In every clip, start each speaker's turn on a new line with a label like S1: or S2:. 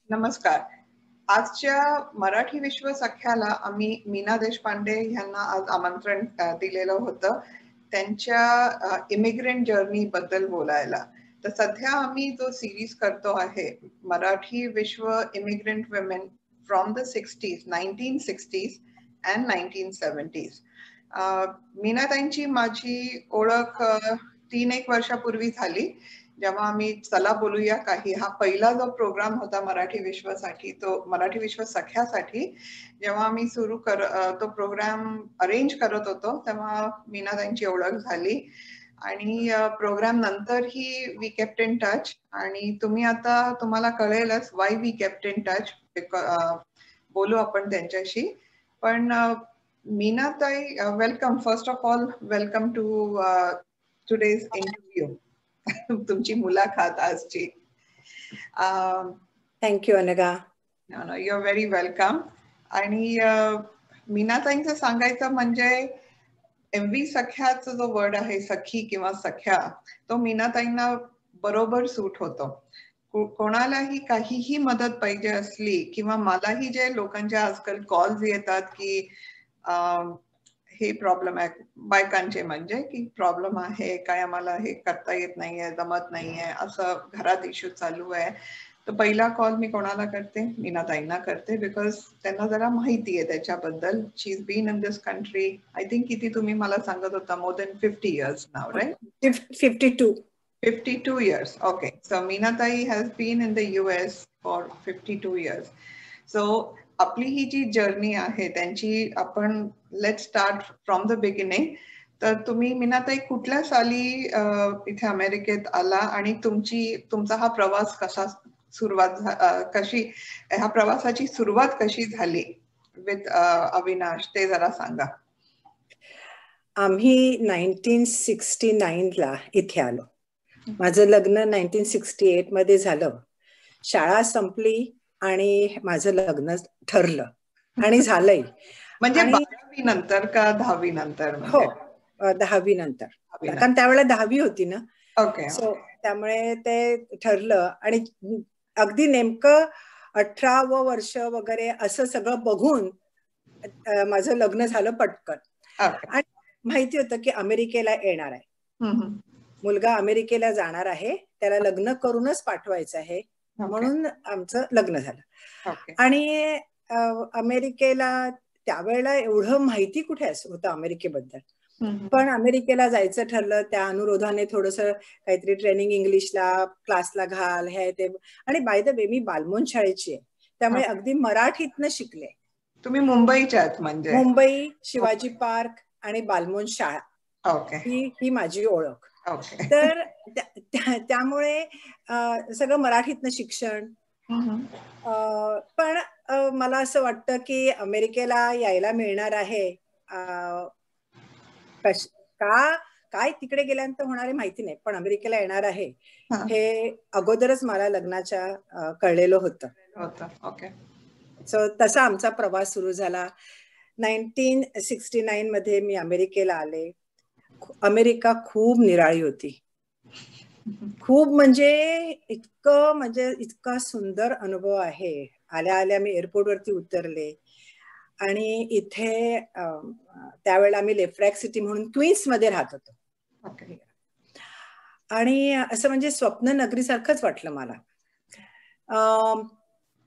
S1: नमस्कार. आजच्या मराठी विश्व सख्याला आम्ही मीना देशपांडे यांना आज आमंत्रण दिलेलं होतं त्यांच्या इमिग्रंट जर्नी बद्दल बोलायला. तर सध्या आम्ही जो सिरीज करतो आहे मराठी विश्व immigrant women from the 60s 1960s and 1970s. मीनाताईंची माझी ओळख 3-1 वर्षापूर्वी झाली जेव्हा आम्ही चला बोलूया काही हा पहिला जो प्रोग्राम होता मराठी विश्वसाठी तो मराठी विश्व सख्यासाठी जेव्हा आम्ही तो प्रोग्राम अरेंज करत होतो तेव्हा मीनाताईंची ओळख झाली आणि प्रोग्राम नंतर ही वी केप्ट इन टच आणि तुम्हाला कळेलच why we kept in touch बोलू आपण त्यांच्याशी. पण मीनाताई welcome. First of all welcome to today's interview. तुमची मुलाखत आजची.
S2: Thank you Anagha.
S1: You are very welcome. आणि मीनाताईंचं सांगायचं म्हणजे एमव्ही सख्याचा जो वर्ड आहे सखी किंवा सख्या तो मीनाताईंना बरोबर सूट होतो. कोणालाही काहीही मदत पाहिजे असली किंवा मलाही जे लोकांच्या आजकाल कॉल्स येतात की हे प्रॉब्लेम आहे बायकांचे म्हणजे की प्रॉब्लेम आहे काय आम्हाला हे करता येत नाहीये जमत नाहीये असं घरात इश्यू चालू आहे तर पहिला कॉल मी कोणाला करते मीनाताईंना करते बिकॉज त्यांना जरा माहिती आहे त्याच्याबद्दल. She is been in this country I think किती तुम्ही मला सांगत होता मोर दॅन 50 years नाव right. 52 years. Okay, so Meenatai has been in the US for 52 years. So आपली ही जी जर्नी आहे त्यांची आपण let start from the beginning. तर तुम्ही मीनाताई कुठल्या साली इथे अमेरिकेत आला आणि तुमचा हा प्रवास ह्या प्रवासाची सुरुवात कशी झाली विथ अविनाश ते जरा सांगा.
S2: आम्ही 1969ला इथे आलो. माझं लग्न 1968 मध्ये झालं. शाळा संपली आणि माझं लग्न ठरलं आणि झालंय.
S1: म्हणजे 12वी नंतर का 10वी नंतर?
S2: हो 10वी नंतर, कारण त्यावेळेला 10वी होती ना.
S1: ओके.
S2: सो त्यामुळे ते ठरलं आणि अगदी नेमकं 18वं वर्ष वगैरे असं सगळं बघून माझं लग्न झालं पटकन. आणि माहिती होतं की अमेरिकेला येणार आहे मुलगा, अमेरिकेला जाणार आहे, त्याला लग्न करूनच पाठवायचं आहे म्हणून आमचं लग्न झालं. आणि अमेरिकेला त्यावेळेला एवढं माहिती कुठे होतं अमेरिकेबद्दल, पण अमेरिकेला जायचं ठरलं. त्या अनुरोधाने थोडस काहीतरी ट्रेनिंग इंग्लिशला क्लासला घाल हे ते. आणि बाय द वे मी बालमोहन शाळेची आहे त्यामुळे अगदी मराठीतनं शिकले.
S1: तुम्ही मुंबईच्यात? म्हणजे
S2: मुंबई, शिवाजी पार्क आणि बालमोहन शाळा ही माझी ओळख. तर त्यामुळे सगळं मराठीतनं शिक्षण. पण मला असं वाटतं की अमेरिकेला यायला मिळणार आहे काय तिकडे गेल्यानंतर होणार आहे माहिती नाही, पण अमेरिकेला येणार आहे हे अगोदरच मला लग्नाच्या कळलेलं होतं. सो तसा आमचा प्रवास सुरू झाला. 1969 मध्ये मी अमेरिकेला आले. अमेरिका खूप निराळी होती, खूप म्हणजे इतका सुंदर अनुभव आहे. आल्या आल्या मी एअरपोर्ट वरती उतरले आणि इथे त्यावेळेला आम्ही लेफ्रॅक सिटी म्हणून क्वीन्स मध्ये राहत होतो. आणि असं म्हणजे स्वप्न नगरीसारखंच वाटलं मला.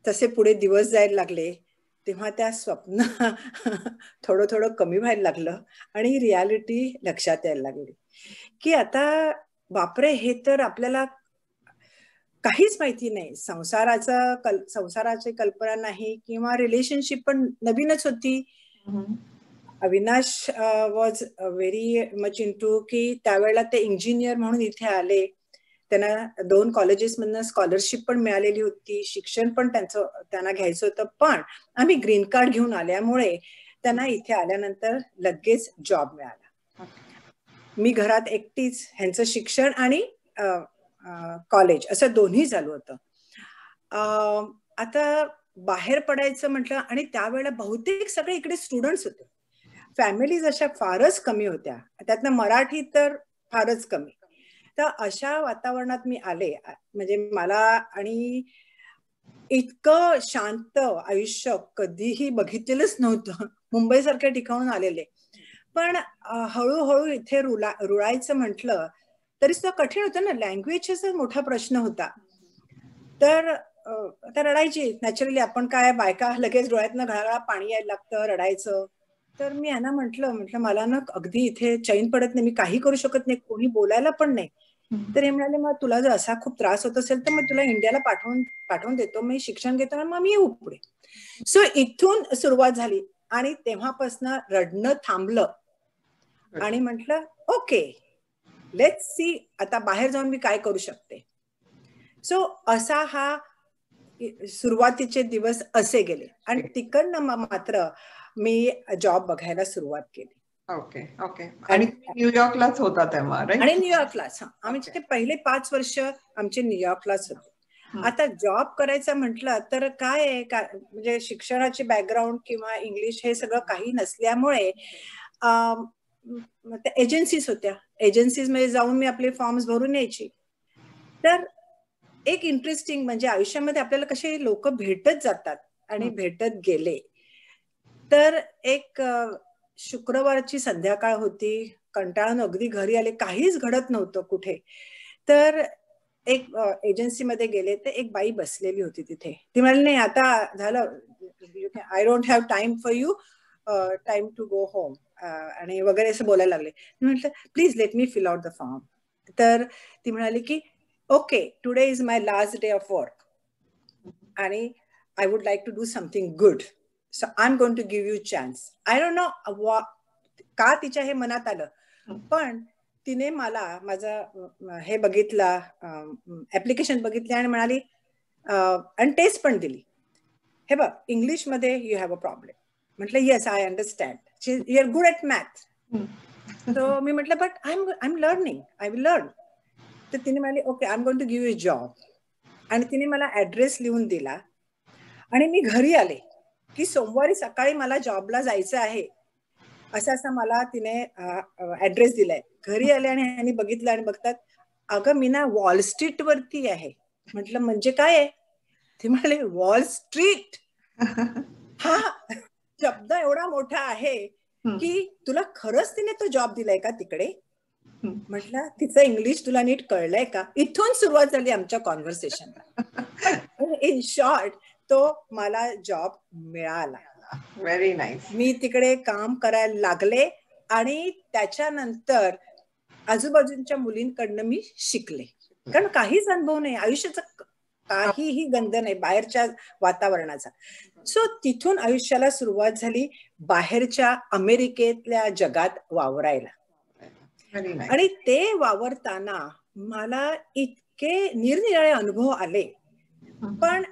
S2: तसे पुढे दिवस जायला लागले तेव्हा त्या स्वप्न थोडं थोडं कमी व्हायला लागलं आणि रियालिटी लक्षात यायला लागली की आता बापरे, हे तर आपल्याला काहीच माहिती नाही. संसाराची कल्पना नाही किंवा रिलेशनशिप पण नवीनच होती. Avinash was very much into की त्यावेळेला ते इंजिनियर म्हणून इथे आले. त्यांना 2 कॉलेजेसमधनं स्कॉलरशिप पण मिळालेली होती, शिक्षण पण त्यांना घ्यायचं होतं. पण आम्ही ग्रीन कार्ड घेऊन आल्यामुळे त्यांना इथे आल्यानंतर लगेच जॉब मिळाला. मी घरात एकटीच, ह्यांचं शिक्षण आणि कॉलेज असं दोन्ही चालू होतं. आता बाहेर पडायचं म्हटलं आणि त्यावेळेला बहुतेक सगळे इकडे स्टुडंट्स होते. फॅमिलीज अशा फारच कमी होत्या, त्यातनं मराठी तर फारच कमी. तर अशा वातावरणात मी आले. म्हणजे मला आणि इतकं शांत आयुष्य कधीही बघितलेलंच नव्हतं. मुंबईसारख्या ठिकाणून आलेले, पण हळूहळू इथे रुळायचं म्हटलं तरी सुद्धा कठीण होतं ना. लँग्वेजचा मोठा प्रश्न होता. तर आता रडायची नॅचरली. आपण काय बायका लगेच डोळ्यातनं घळाघळा पाणी यायला लागतं, रडायचं. तर मी यांना म्हटलं मला ना अगदी इथे चैन पडत नाही, मी काही करू शकत नाही, कोणी बोलायला पण नाही. तर हे म्हणाले मग तुला जर असा खूप त्रास होत असेल तर मग तुला इंडियाला पाठवून देतो, मी शिक्षण घेतो, मग मी येऊ पुढे. सो इथून सुरुवात झाली आणि तेव्हापासून रडणं थांबलं आणि म्हटलं ओके लेट्स सी आता बाहेर जाऊन मी काय करू शकते. सो असा हा सुरुवातीचे दिवस असे गेले आणि तिकडनं मात्र मी जॉब बघायला सुरुवात केली.
S1: Okay okay. आणि न्यूयॉर्कलाच होता तेव्हा, राईट?
S2: आणि न्यूयॉर्कलाच. आमचे पहिले 5 वर्ष आमचे न्यूयॉर्कलाच होते. आता जॉब करायचं म्हटलं तर काय आहे म्हणजे शिक्षणाची बॅकग्राऊंड किंवा इंग्लिश हे सगळं काही नसल्यामुळे एजन्सीज होत्या. एजन्सीज मध्ये जाऊन मी आपले फॉर्म्स भरून यायची. तर एक इंटरेस्टिंग म्हणजे आयुष्यामध्ये आपल्याला कसे लोक भेटत जातात आणि भेटत गेले. तर एक शुक्रवारची संध्याकाळ होती, कंटाळून अगदी घरी आले, काहीच घडत नव्हतं कुठे. तर एक एजन्सीमध्ये गेले तर एक बाई बसलेली होती तिथे. ती म्हणाली नाही आता झालं, I don't have time for you, time to go home आणि वगैरे असं बोलायला लागले. मी म्हटलं please let me fill out the form. तर ती म्हणाली की okay today is my last day of work आणि I would like to do something good, so I am going to give you chance. I don't know का तिच्या हे मनात आलं, पण तिने मला माझं हे बघितलं, ऍप्लिकेशन बघितली आणि म्हणाली आणि टेस्ट पण दिली. हे बघ इंग्लिशमध्ये यू हॅव अ प्रॉब्लेम. म्हटलं yes I understand, you are good at math. तर मी म्हटलं but I am learning, I will learn. तर तिने म्हणाली okay I am going to give you job. आणि तिने मला ऍड्रेस लिहून दिला आणि मी घरी आले की सोमवारी सकाळी मला जॉबला जायचं आहे असं असं मला तिने ऍड्रेस दिलाय. घरी आले आणि ह्यांनी बघितलं आणि बघतात अगं मी ना वॉल स्ट्रीट वरती आहे. म्हटलं म्हणजे काय आहे? ते म्हणाले वॉल स्ट्रीट. हा शब्द एवढा मोठा आहे की तुला खरंच तिने तो जॉब दिलाय का तिकडे? म्हटलं तिचं इंग्लिश तुला नीट कळलंय का? इथून सुरुवात झाली आमच्या कॉन्व्हर्सेशनला. इन शॉर्ट तो मला जॉब मिळाला.
S1: Very nice.
S2: मी तिकडे काम करायला लागले आणि त्याच्यानंतर आजूबाजूच्या मुलींकडनं मी शिकले, कारण काहीच अनुभव नाही, आयुष्याचा काहीही गंध नाही बाहेरच्या वातावरणाचा. सो तिथून आयुष्याला सुरुवात झाली बाहेरच्या अमेरिकेतल्या जगात वावरायला. आणि ते वावरताना मला इतके निरनिराळे अनुभव आले, पण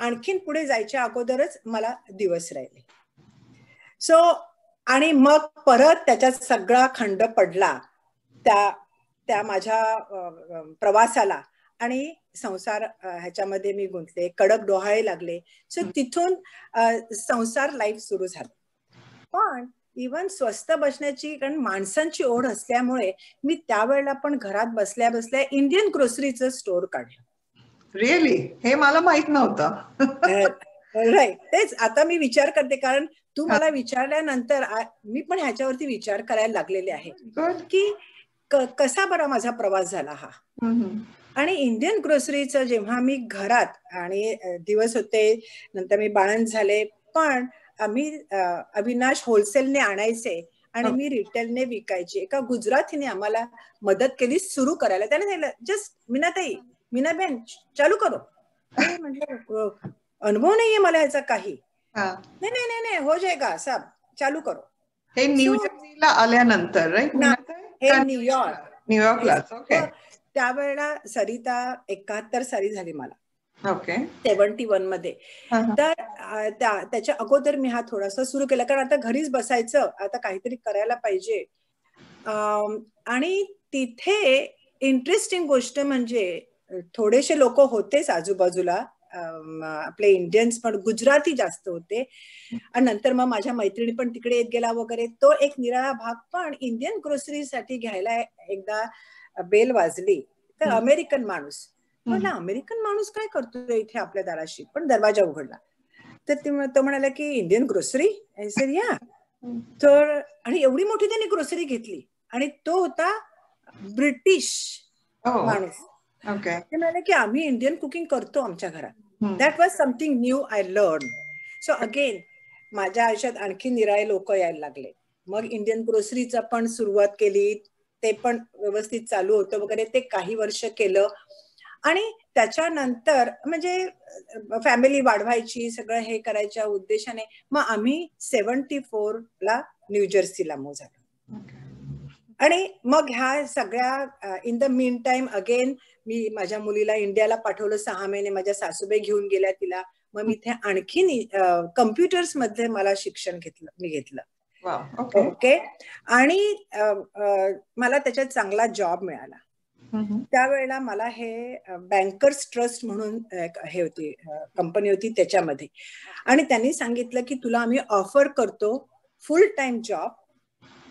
S2: आणखीन पुढे जायच्या अगोदरच मला दिवस राहिले. सो आणि मग परत त्याच्यात सगळा खंड पडला त्या माझ्या प्रवासाला आणि संसार ह्याच्यामध्ये मी गुंतले, कडक डोहाळे लागले. सो तिथून संसार लाईफ सुरू झालं. पण इव्हन स्वस्त बसण्याची कारण माणसांची ओढ असल्यामुळे मी त्यावेळेला पण घरात बसल्या बसल्या इंडियन ग्रोसरीचं स्टोअर काढलं.
S1: रिअली? हे मला माहित नव्हतं.
S2: राईट. तेच आता मी विचार करते, कारण तू मला विचारल्यानंतर मी पण ह्याच्यावरती विचार करायला लागलेले आहे की कसा बरा माझा प्रवास झाला हा. आणि इंडियन ग्रोसरीचं जेव्हा मी घरात आणि दिवस होते, नंतर मी बाळंत झाले, पण आम्ही अविनाश होलसेलने आणायचे आणि मी रिटेलने विकायचे. एका गुजरातीने आम्हाला मदत केली सुरू करायला. त्याने सांगितलं जस्ट मीनाताई, मीनाबेन चालू करो. अरे म्हटलं अनुभव नाहीये मला ह्याचा काही. नाही नाही नाही हो जाएगा सब, चालू करो.
S1: हे न्यूजर्सीला आल्यानंतर राईट?
S2: हे न्यूयॉर्कला.
S1: ओके.
S2: त्यावेळेला सरिता 71 साली झाली मला.
S1: ओके.
S2: 71 मध्ये. तर त्याच्या अगोदर मी हा थोडासा सुरू केला, कारण आता घरीच बसायचं, आता काहीतरी करायला पाहिजे. आणि तिथे इंटरेस्टिंग गोष्ट म्हणजे थोडेसे लोक होतेच आजूबाजूला, आपले इंडियन्स पण, गुजराती जास्त होते. आणि नंतर मग माझ्या मैत्रिणी पण तिकडे येत गेला वगैरे. तो एक निराळा भाग. पण इंडियन ग्रोसरीसाठी घ्यायला एकदा बेल वाजली तर अमेरिकन माणूस म्हटलं अमेरिकन माणूस काय करतो इथे आपल्या दाराशी, पण दरवाजा उघडला तर तो म्हणाला की इंडियन ग्रोसरी. आय सेड या. तर आणि एवढी मोठी त्यांनी ग्रोसरी घेतली आणि तो होता ब्रिटिश माणूस. ते म्हणाले की आम्ही इंडियन कुकिंग करतो आमच्या घरात. That was something new I learn. So again माझ्या आयुष्यात आणखी निराळे लोक यायला लागले. मग इंडियन ग्रोसरीचं पण सुरुवात केली, ते पण व्यवस्थित चालू होतं वगैरे. ते काही वर्ष केलं आणि त्याच्यानंतर म्हणजे फॅमिली वाढवायची, सगळं हे करायच्या उद्देशाने मग आम्ही 74 ला न्यूजर्सीला मूव्ह झालो. आणि मग ह्या सगळ्या in the mean time again मी माझ्या मुलीला इंडियाला पाठवलं 6 महिने. माझ्या सासूबाई घेऊन गेल्या तिला. मग मी इथे आणखीन कम्प्युटर्स मध्ये मला शिक्षण घेतलं. ओके. आणि मला त्याच्यात चांगला जॉब मिळाला. त्यावेळेला मला हे बँकर्स ट्रस्ट म्हणून हे होती कंपनी होती त्याच्यामध्ये. आणि त्यांनी सांगितलं की तुला आम्ही ऑफर करतो फुल टाइम जॉब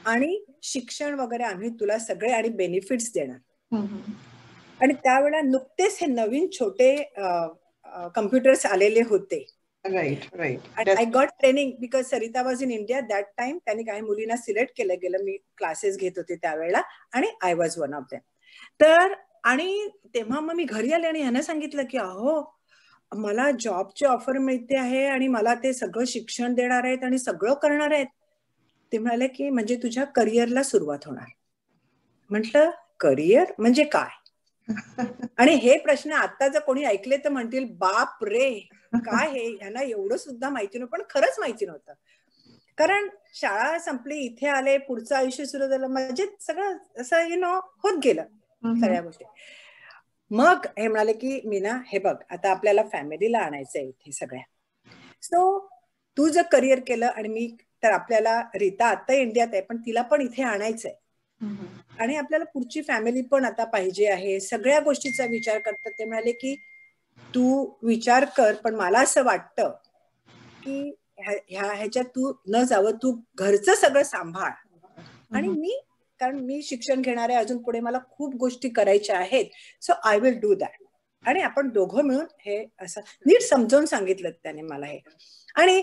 S2: आणि शिक्षण वगैरे आम्ही तुला सगळे आणि बेनिफिट्स देणार. आणि त्यावेळेला नुकतेच हे नवीन छोटे कम्प्युटर्स आलेले होते. I got training because Sarita was in India that time. त्यांनी काही मुलींना सिलेक्ट केलं गेलं. मी क्लासेस घेत होते त्यावेळेला आणि I was one of them. तर आणि तेव्हा मग मी घरी आले आणि ह्यांना सांगितलं की अहो मला जॉबची ऑफर मिळते आहे आणि मला ते सगळं शिक्षण देणार आहेत आणि सगळं करणार आहेत. ते म्हणाले की म्हणजे तुझ्या करिअरला सुरुवात होणार. म्हटलं करिअर म्हणजे काय? आणि हे प्रश्न आता जर कोणी ऐकले तर म्हणतील बाप रे काय हे, ह्यांना एवढं सुद्धा माहिती नव्हतं. पण खरंच माहिती नव्हतं. कारण शाळा संपली, इथे आले, पुढचं आयुष्य सुरू झालं, म्हणजे सगळं असं होत गेलं सगळ्या गोष्टी. मग हे म्हणाले की मीना हे बघ आता आपल्याला फॅमिलीला आणायचंय इथे सगळ्या. सो तू जर करिअर केलं आणि मी तर आपल्याला रीता आता इंडियात आहे पण तिला पण इथे आणायचंय आणि आपल्याला पुढची फॅमिली पण आता पाहिजे आहे. सगळ्या गोष्टीचा विचार करतात. ते म्हणाले की तू विचार कर पण मला असं वाटतं की ह्याच्यात तू न जावं, तू घरचं सगळं सांभाळ. आणि मी कारण मी शिक्षण घेणार आहे अजून पुढे, मला खूप गोष्टी करायच्या आहेत. So I will do that. आणि आपण दोघं मिळून हे असं नीट समजावून सांगितलं त्याने मला हे. आणि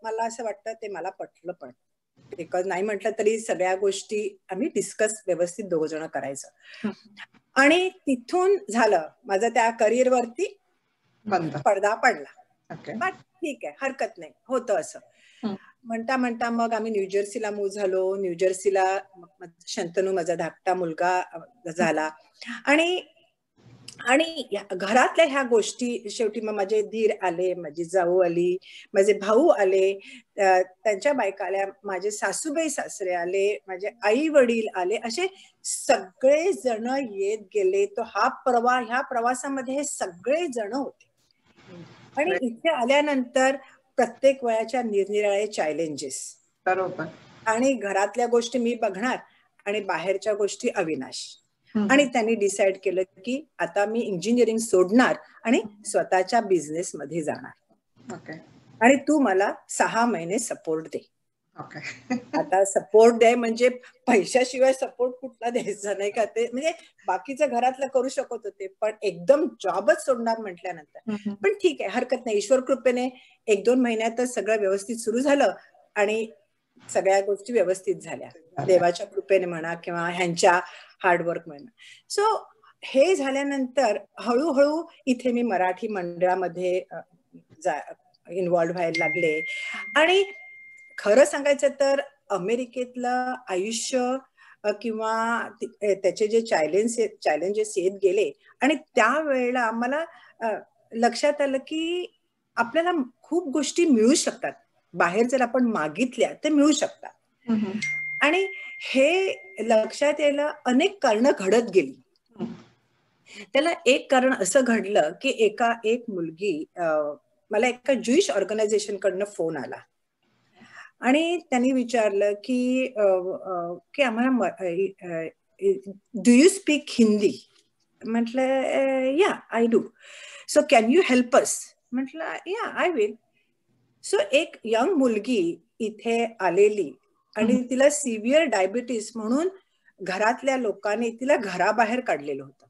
S2: मला असं वाटतं ते मला पटलं पण. बिकॉज नाही म्हटलं तरी सगळ्या गोष्टी आम्ही डिस्कस व्यवस्थित दोघ जण करायचं. आणि तिथून झालं माझं त्या करिअरवरती पडदा पडला. बट ठीक आहे, हरकत नाही, होतं असं. म्हणता म्हणता मग आम्ही न्यूजर्सीला मूव्ह झालो. न्यूजर्सीला शंतनू माझा धाकटा मुलगा झाला. आणि घरातल्या ह्या गोष्टी शेवटी मग माझे दीर आले, माझी जाऊ आली, माझे भाऊ आले, त्यांच्या बायका आल्या, माझे सासूबाई सासरे आले, माझे आई वडील आले, असे सगळे जण येत गेले. तो ह्या प्रवासामध्ये हे सगळे जण होते. आणि इथे आल्यानंतर प्रत्येक वयाच्या निरनिराळे चॅलेंजेस.
S1: बरोबर.
S2: आणि घरातल्या गोष्टी मी बघणार आणि बाहेरच्या गोष्टी अविनाश. आणि त्यांनी डिसाइड केलं की आता मी इंजिनिअरिंग सोडणार आणि स्वतःच्या बिझनेस मध्ये जाणार. आणि तू मला 6 महिने सपोर्ट दे. आता सपोर्ट द्याय म्हणजे पैशाशिवाय सपोर्ट कुठला द्यायचा नाही का. ते म्हणजे बाकीचं घरातलं करू शकत होते पण एकदम जॉबच सोडणार म्हटल्यानंतर. पण ठीक आहे, हरकत नाही. ईश्वर कृपेने 1-2 महिन्यातच सगळं व्यवस्थित सुरू झालं आणि सगळ्या गोष्टी व्यवस्थित झाल्या देवाच्या कृपेने म्हणा किंवा ह्यांच्या हार्डवर्क म्हणा. सो हे झाल्यानंतर हळूहळू इथे मी मराठी मंडळामध्ये इन्व्हॉल्व व्हायला लागले. आणि खरं सांगायचं तर अमेरिकेतलं आयुष्य किंवा त्याचे जे चॅलेंजेस येत गेले आणि त्यावेळेला मला लक्षात आलं की आपल्याला खूप गोष्टी मिळू शकतात, बाहेर जर आपण मागितल्या तर मिळू शकतात. आणि हे लक्षात यायला अनेक कारणं घडत गेली. त्याला एक कारण असं घडलं की एक मुलगी, मला एका ज्युइश ऑर्गनायझेशन कडनं फोन आला आणि त्यांनी विचारलं की आम्हाला डू यू स्पीक हिंदी. म्हटलं या I do. So can you help us. म्हटलं या आय विल. सो एक यंग मुलगी इथे आलेली आणि तिला सिव्हिअर डायबिटीस म्हणून घरातल्या लोकांनी तिला घराबाहेर काढलेलं होतं.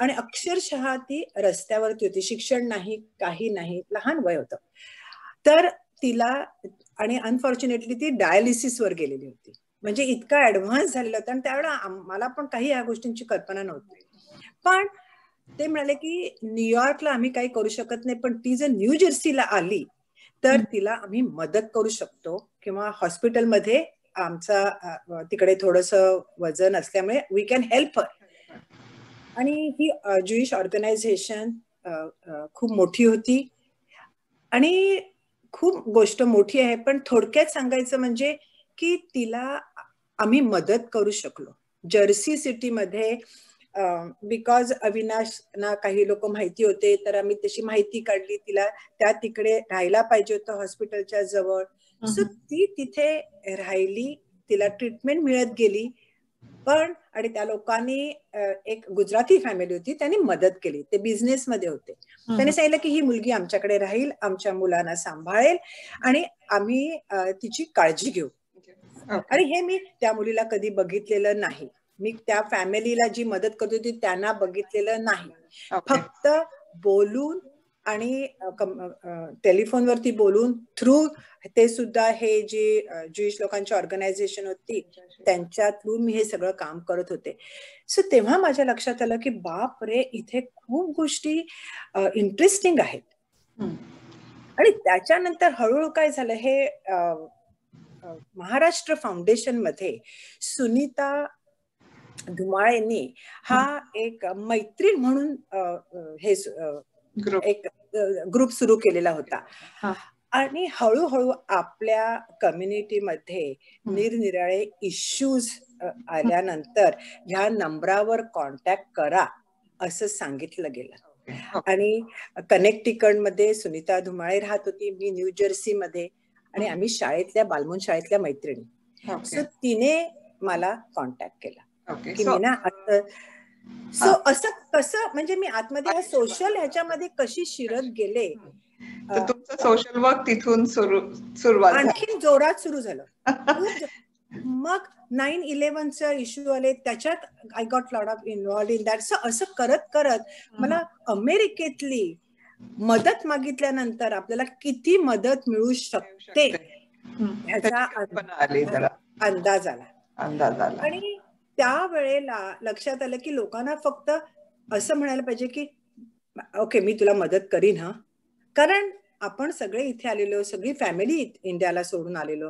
S2: आणि अक्षरशः ती रस्त्यावरती होती, शिक्षण नाही, काही नाही, लहान वय होतं. तर तिला, आणि अनफॉर्च्युनेटली ती डायलिसिसवर गेलेली होती. म्हणजे इतका ऍडव्हान्स झालेला होता, आणि त्यावेळेला मला पण काही या गोष्टींची कल्पना नव्हती. पण ते म्हणाले की न्यूयॉर्कला आम्ही काही करू शकत नाही, पण ती जर न्यू जर्सीला आली तर तिला आम्ही मदत करू शकतो, किंवा हॉस्पिटलमध्ये आमचा तिकडे थोडस वजन असल्यामुळे वी कॅन हेल्प हर. आणि ही ज्युइश ऑर्गनायझेशन खूप मोठी होती, आणि खूप गोष्ट मोठी आहे. पण थोडक्यात सांगायचं म्हणजे की तिला आम्ही मदत करू शकलो. जर्सी सिटीमध्ये बिकॉज अविनाशना काही लोक माहिती होते, तर आम्ही तशी माहिती काढली. तिला त्या तिकडे राहायला पाहिजे होतं हॉस्पिटलच्या जवळ. सो ती तिथे राहिली, तिला ट्रीटमेंट मिळत गेली. पण आणि त्या लोकांनी, एक गुजराती फॅमिली होती, त्यांनी मदत केली. ते बिझनेसमध्ये होते. त्याने सांगितलं की ही मुलगी आमच्याकडे राहील, आमच्या मुलांना सांभाळेल, आणि आम्ही तिची काळजी घेऊ. आणि हे मी त्या मुलीला कधी बघितलेलं नाही. मी त्या फॅमिलीला जी मदत करत होती त्यांना बघितलेलं नाही. फक्त बोलून आणि टेलिफोनवरती बोलून, थ्रू ते सुद्धा हे जी ज्युइश लोकांची ऑर्गनायझेशन होती त्यांच्या थ्रू मी हे सगळं काम करत होते. सो तेव्हा माझ्या लक्षात आलं की बाप रे, इथे खूप गोष्टी इंटरेस्टिंग आहेत. आणि त्याच्यानंतर हळूहळू काय झालं, हे महाराष्ट्र फाउंडेशन मध्ये सुनीता धुमाळेंनी हा एक मैत्रीण म्हणून हे एक ग्रुप सुरू केलेला होता. आणि हळूहळू आपल्या कम्युनिटीमध्ये निरनिराळे इश्यूज आल्यानंतर ह्या नंबरावर कॉन्टॅक्ट करा असं सांगितलं गेलं. आणि कनेक्टिकट मध्ये सुनीता धुमाळे राहत होती, मी न्यू जर्सी मध्ये, आणि आम्ही शाळेतल्या, बालमून शाळेतल्या मैत्रिणी. सो तिने मला कॉन्टॅक्ट केला की मीना सो असं कसं, म्हणजे मी आतमध्ये या सोशल ह्याच्यामध्ये कशी शिरत गेले.
S1: तर तुमचं सोशल वर्क तिथून सुरुवात
S2: आणखीन जोरात सुरू झालं. खूप मग 9/11चा इश्यू आले, त्याच्यात I got lot of involved in that. असं करत करत मला अमेरिकेतली मदत मागितल्यानंतर आपल्याला किती मदत मिळू शकते ह्याचा अंदाज आला. आणि त्यावेळेला लक्षात आलं की लोकांना फक्त असं म्हणायला पाहिजे की ओके मी तुला मदत करीन हा, कारण आपण सगळे इथे आलेलो, सगळी फॅमिली इंडियाला सोडून आलेलो,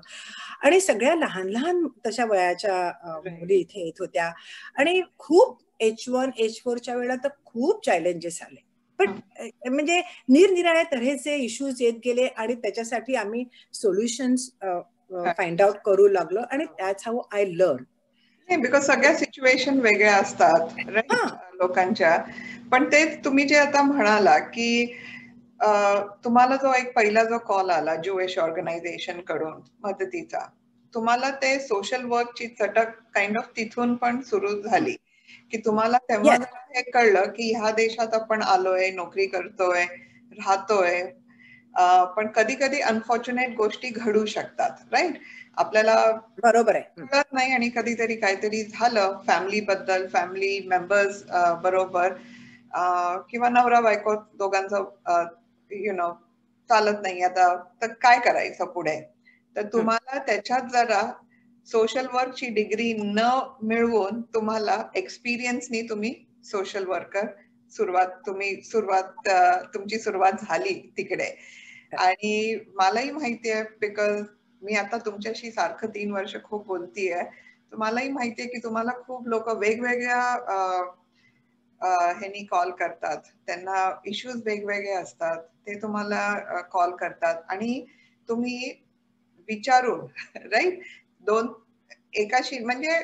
S2: आणि सगळ्या लहान लहान तशा वयाच्या मुली इथे येत होत्या. आणि खूप H1 H4च्या वेळेला तर खूप चॅलेंजेस आले. पण म्हणजे निरनिराळ्या तऱ्हेचे इश्यूज येत गेले, आणि त्याच्यासाठी आम्ही सोल्युशन्स फाइंड आउट करू लागलो. आणि that's how I learn.
S1: Because सगळ्या सिच्युएशन वेगळ्या असतात लोकांच्या. पण ते तुम्ही जे आता म्हणाला की तुम्हाला जो एक पहिला जो कॉल आला ज्युइश ऑर्गनायझेशन कडून मदतीचा, तुम्हाला ते सोशल वर्कची चटक काइंड ऑफ तिथून पण सुरू झाली की तुम्हाला तेव्हा हे कळलं की ह्या देशात आपण आलोय, नोकरी करतोय, राहतोय, पण कधी कधी अनफॉर्च्युनेट गोष्टी घडू शकतात, राईट? आपल्याला
S2: बरोबर आहे,
S1: कळत नाही, आणि कधीतरी काहीतरी झालं फॅमिली बद्दल, फॅमिली मेंबर्स बरोबर, किंवा नवरा बायको दोघांचं चालत नाही आता, तर काय करायचं पुढे? तर तुम्हाला त्याच्यात जरा सोशल वर्कची डिग्री न मिळवून तुम्हाला एक्सपिरियन्सनी तुम्ही सोशल वर्कर तुमची सुरुवात झाली तिकडे. आणि मलाही माहिती आहे, बिकॉज मी आता तुमच्याशी सारखं 3 वर्ष खूप बोलतीये, तर मलाही माहितीये की तुम्हाला खूप लोक वेगवेगळ्या ह्यांनी कॉल करतात, त्यांना इश्यूज वेगवेगळे असतात, ते तुम्हाला कॉल करतात, आणि तुम्ही विचारून राईट एकाशी म्हणजे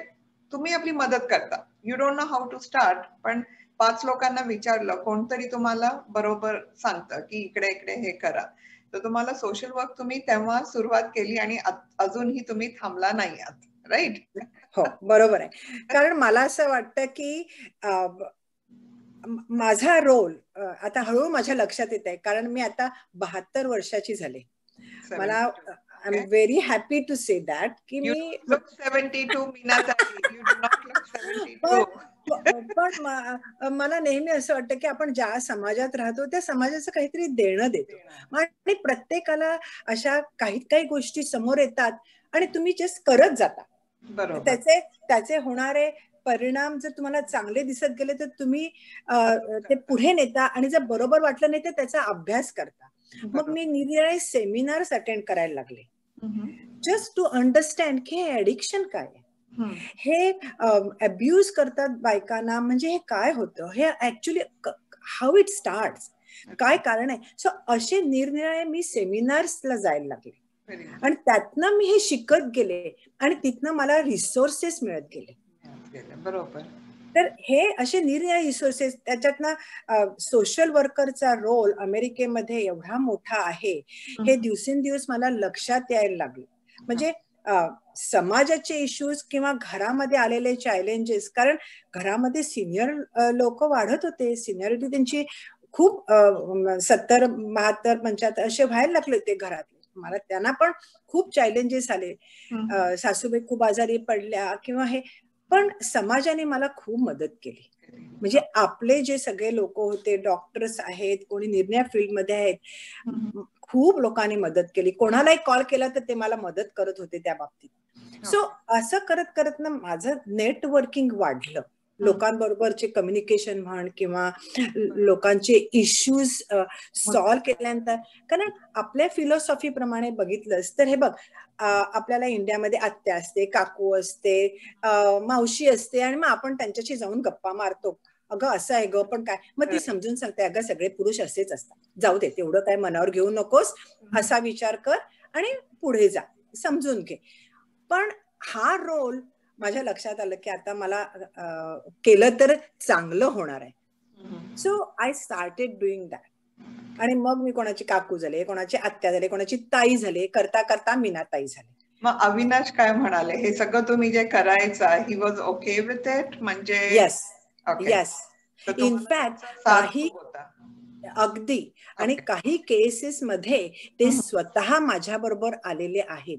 S1: तुम्ही आपली मदत करता. You don't know how to start, पण 5 लोकांना विचारलं, कोणतरी तुम्हाला बरोबर सांगतं की इकडे इकडे हे करा. तर तुम्हाला सोशल वर्क तुम्ही तेव्हा सुरुवात केली, आणि अजूनही तुम्ही थांबला नाही आहात, राईट?
S2: हो, बरोबर आहे. कारण मला असं वाटतं की माझा रोल आता हळूहळू माझ्या लक्षात येत आहे, कारण मी आता 72 वर्षाची झाले. मला I am very happy to say that की मी
S1: 72 मीना ताई, यू डू नॉट लुक 72.
S2: पण मला नेहमी असं वाटतं की आपण ज्या समाजात राहतो त्या समाजाचं काहीतरी देणं देतो आणि प्रत्येकाला अशा काही गोष्टी समोर येतात आणि तुम्ही जस्ट करत जाता.
S1: बरोबर.
S2: त्याचे होणारे परिणाम जर तुम्हाला चांगले दिसत गेले तर तुम्ही ते पुढे नेता आणि जर बरोबर वाटलं नाही तर त्याचा अभ्यास करता. मग मी निरनिराळे सेमिनार्स अटेंड करायला लागले जस्ट टू अंडरस्टँड की हे ऍडिक्शन काय आहे, हे अब्यूज करतात बायकांना, म्हणजे हे काय होतं, हे ऍक्च्युली हाऊ इट स्टार्ट, काय कारण आहे. सो असे निरनिराळे मी सेमिनार्सला जायला लागले आणि त्यातनं मी हे शिकत गेले आणि तिथनं मला रिसोर्सेस मिळत गेले.
S1: बरोबर.
S2: तर हे असे निरनिराळे रिसोर्सेस, त्याच्यातनं सोशल वर्करचा रोल अमेरिकेमध्ये एवढा मोठा आहे हे दिवसेंदिवस मला लक्षात यायला लागले. म्हणजे समाजाचे इश्यूज किंवा घरामध्ये आलेले चॅलेंजेस, कारण घरामध्ये सिनियर लोक वाढत होते, सिनियरिटी त्यांची खूप 70, 72, 75 असे व्हायला लागले होते घरात. मला त्यांना पण खूप चॅलेंजेस आले, सासूबाई खूप आजारी पडल्या किंवा हे, पण समाजाने मला खूप मदत केली. म्हणजे आपले जे सगळे लोक होते, डॉक्टर्स आहेत, कोणी निर्णय फील्डमध्ये आहेत, खूप लोकांनी मदत केली. कोणालाही कॉल केला तर ते मला मदत करत होते त्या बाबतीत. सो असं करत करत ना माझं नेटवर्किंग वाढलं, लोकांबरोबरचे कम्युनिकेशन म्हण किंवा लोकांचे इश्यूज सॉल्व्ह केल्यानंतर. कारण आपल्या फिलॉसॉफी प्रमाणे बघितलंस तर हे बघ, आपल्याला इंडियामध्ये आत्या असते, काकू असते, मावशी असते आणि मग आपण त्यांच्याशी जाऊन गप्पा मारतो, अगं असं आहे ग, पण काय, मग ती समजून सांगते, अगं सगळे पुरुष असेच असतात, जाऊ दे, तेवढं काय मनावर घेऊ नकोस, असा विचार कर आणि पुढे जा, समजून घे. पण हा रोल माझ्या लक्षात आलं की आता मला केलं तर चांगलं होणार आहे. So I started doing that. आणि मग मी कोणाची काकू झाले, कोणाची आत्या झाले, कोणाची ताई झाले, करता करता मीना ताई झाले.
S1: मग अविनाश काय म्हणाले, हे सगळं तुम्ही जे करायचं, he was okay with it? म्हणजे
S2: येस, येस, इनफॅक्ट काही अगदी, आणि काही केसेस मध्ये ते स्वतः माझ्या बरोबर आलेले आहेत,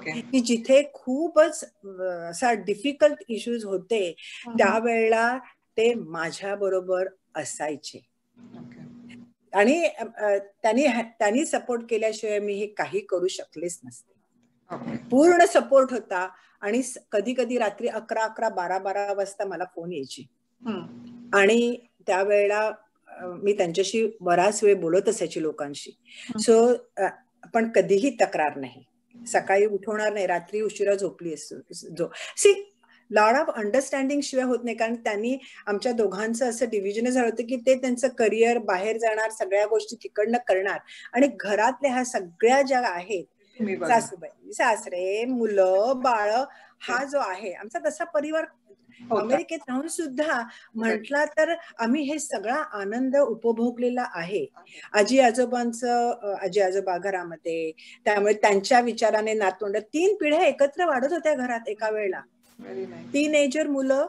S2: की जिथे खूपच असा डिफिकल्ट इश्यूज होते त्यावेळेला ते माझ्या बरोबर असायचे आणि त्यांनी सपोर्ट केल्याशिवाय मी हे काही करू शकलेच नसते. पूर्ण सपोर्ट होता आणि कधी कधी रात्री 11, 12 वाजता मला फोन यायची आणि त्यावेळेला मी त्यांच्याशी बराच वेळ बोलत असायची लोकांशी. सो पण कधीही तक्रार नाही, सकाळी उठवणार नाही, रात्री उशिरा झोपली असतो. सी लॉट ऑफ अंडरस्टँडिंग शिवाय होत नाही, कारण त्यांनी आमच्या दोघांचं असं डिव्हिजन झालं होतं की ते त्यांचं करिअर, बाहेर जाणार, सगळ्या गोष्टी तिकडनं करणार आणि घरातल्या ह्या सगळ्या ज्या आहेत, सासूबाई, सासरे, मुलं, बाळ, हा जो आहे आमचा तसा परिवार अमेरिकेत राहून सुद्धा म्हटला तर आम्ही हे सगळा आनंद उपभोगलेला आहे. आजी आजोबा घरामध्ये, त्यामुळे त्यांच्या विचाराने नातवंड 3 पिढ्या एकत्र वाढत होत्या घरात एका वेळेला, टीनेजर मुलं.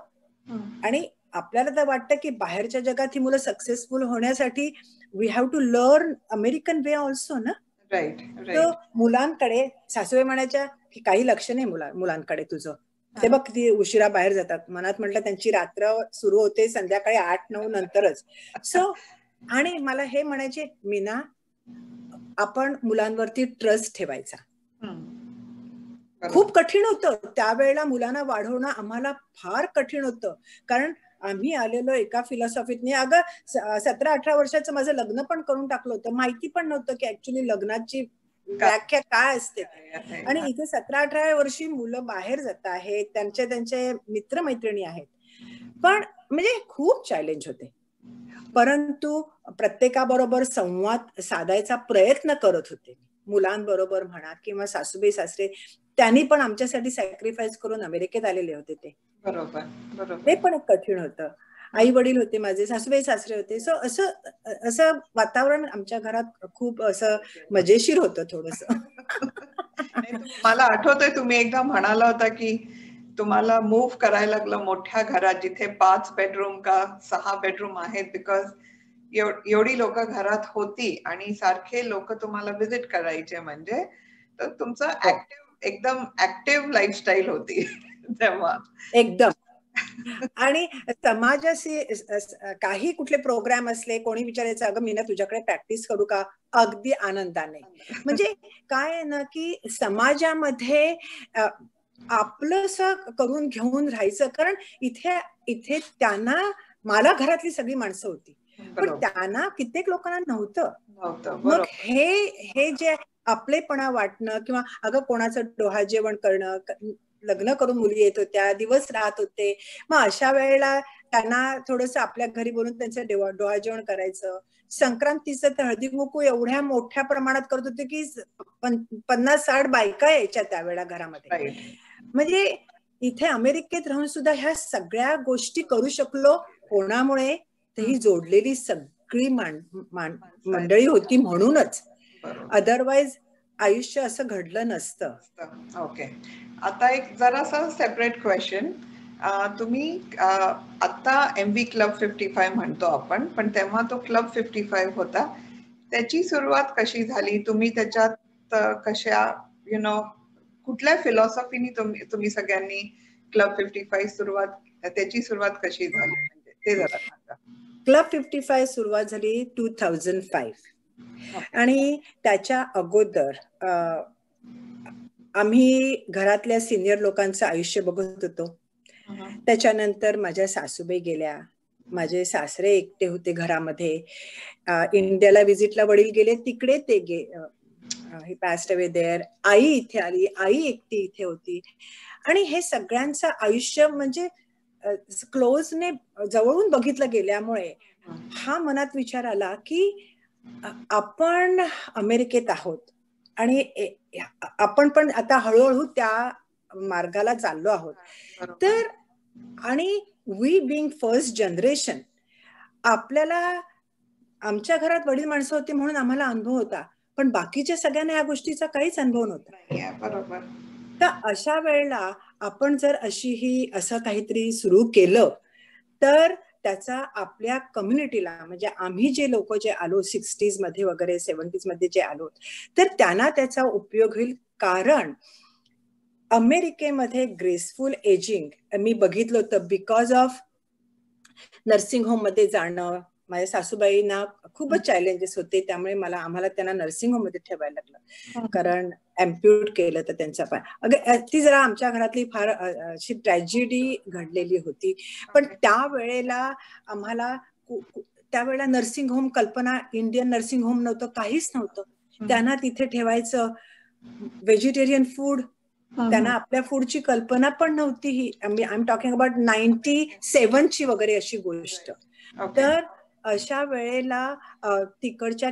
S2: आणि आपल्याला तर वाटतं की बाहेरच्या जगात ही मुलं सक्सेसफुल होण्यासाठी we have to learn American way also ना. तो मुलांकडे सासूबाई म्हणायच्या की काही लक्ष नाही मुलांकडे तुझं, ते बघ किती उशिरा बाहेर जातात. मनात म्हटलं त्यांची रात्र सुरू होते संध्याकाळी 8-9 नंतरच. सो आणि मला हे म्हणायचे, मीना आपण मुलांवरती ट्रस्ट ठेवायचा. खूप कठीण होतं त्यावेळेला, मुलांना वाढवणं आम्हाला फार कठीण होतं, कारण आम्ही आलेलो एका फिलॉसॉफीतनी. अगं 17-18 वर्षाचं माझं लग्न पण करून टाकलं होतं, माहिती पण नव्हतं की ऍक्च्युली लग्नाची व्याख्या काय असते. आणि इथे 17-18 वर्षी मुलं बाहेर जात आहेत, त्यांचे मित्रमैत्रिणी आहेत, पण म्हणजे खूप चॅलेंज होते. परंतु प्रत्येकाबरोबर संवाद साधायचा प्रयत्न करत होते, मुलांबरोबर म्हणा किंवा सासूबाई सासरे, त्यांनी पण आमच्यासाठी सॅक्रिफाईस करून अमेरिकेत आलेले होते. ते ते पण एक कठीण होतं. आई वडील होते माझे, सासूबाई सासरे होते. सो असं वातावरण आमच्या घरात खूप असं मजेशीर होतं थोडस.
S1: मला आठवतंय तुम्ही एकदा म्हणाला होता की तुम्हाला मूव्ह करायला लागलं मोठ्या घरात जिथे 5 बेडरूम का 6 बेडरूम आहेत, बिकॉज एवढी लोक घरात होती आणि सारखे लोक तुम्हाला व्हिजिट करायचे. म्हणजे तर तुमचं एकदम ऍक्टिव्ह लाईफस्टाईल होती तेव्हा.
S2: एकदम आणि समाजाशी काही कुठले प्रोग्राम असले, कोणी विचारायचं अगं मीना तुझ्याकडे प्रॅक्टिस करू का, अगदी आनंदाने. म्हणजे काय आहे ना की समाजामध्ये आपलंसं करून घेऊन राहायचं. कारण इथे त्यांना, मला घरातली सगळी माणसं होती पण त्यांना कित्येक लोकांना नव्हतं. मग हे जे आपलेपणा वाटणं किंवा अगं कोणाचं डोहा जेवण करणं, लग्न करून मुली येत होत्या, दिवस राहत होते, मग अशा वेळेला त्यांना थोडस आपल्या घरी बोलून त्यांचं डोहा जेवण करायचं. संक्रांतीचं तर हळदी कुंकू एवढ्या मोठ्या प्रमाणात करत होते की 50-60 बायका यायच्या त्यावेळेला घरामध्ये. म्हणजे इथे अमेरिकेत राहून सुद्धा ह्या सगळ्या गोष्टी करू शकलो कोणामुळे, ही जोडलेली सगळी मंडळी होती म्हणूनच. अदरवाईज आयुष्य असं घडलं नसतं.
S1: ओके, आता एक जरासा सेपरेट क्वेश्चन. तुम्ही आता MV क्लब 55 म्हणतो आपण, पण तेव्हा तो क्लब 55 होता. त्याची सुरुवात कशी झाली? तुम्ही त्याच्यात कशा कुठल्या फिलॉसॉफीनी तुम्ही सगळ्यांनी क्लब 55 त्याची सुरुवात कशी झाली, म्हणजे ते जरा सांगा.
S2: क्लब 55 सुरुवात झाली 2005 आणि त्याच्या अगोदर आम्ही घरातल्या सिनियर लोकांचं आयुष्य बघत होतो. त्याच्यानंतर माझ्या सासूबाई गेल्या, माझे सासरे एकटे होते घरामध्ये. इंडियाला व्हिजिटला वडील गेले, तिकडे ते he passed away there. आई इथे आली, आई एकटी इथे होती. आणि हे सगळ्यांचं आयुष्य म्हणजे क्लोजने जवळून बघितलं गेल्यामुळे हा मनात विचार आला की आपण अमेरिकेत आहोत आणि आपण पण आता हळूहळू त्या मार्गाला चाललो आहोत. तर आणि वी बिंग फर्स्ट जनरेशन, आपल्याला आमच्या घरात वडील माणसं होती म्हणून आम्हाला अनुभव होता, पण बाकीच्या सगळ्यांना या गोष्टीचा काहीच अनुभव नव्हता.
S1: बरोबर.
S2: तर अशा वेळेला आपण जर असं काहीतरी सुरू केलं तर त्याचा आपल्या कम्युनिटीला, म्हणजे आम्ही जे लोक जे आलो 60s मध्ये वगैरे 70s मध्ये जे आलो, तर त्यांना त्याचा उपयोग होईल. कारण अमेरिकेमध्ये ग्रेसफुल एजिंग मी बघितलं होतं. बिकॉज ऑफ नर्सिंग होम मध्ये जाणं, माझ्या सासूबाईंना खूपच चॅलेंजेस होते, त्यामुळे आम्हाला त्यांना नर्सिंग होम मध्ये ठेवायला लागलं. कारण एम्प्युट केलं तर त्यांचा पाय. अगं ती जरा आमच्या घरातली फार अशी ट्रॅजेडी घडलेली होती. पण त्यावेळेला आम्हाला त्यावेळेला नर्सिंग होम कल्पना, इंडियन नर्सिंग होम नव्हतं, काहीच नव्हतं. त्यांना तिथे ठेवायचं, व्हेजिटेरियन फूड, त्यांना आपल्या फूडची कल्पना पण नव्हती. ही आय एम टॉकिंग अबाउट 97 वगैरे अशी गोष्ट. तर अशा वेळेला तिकडच्या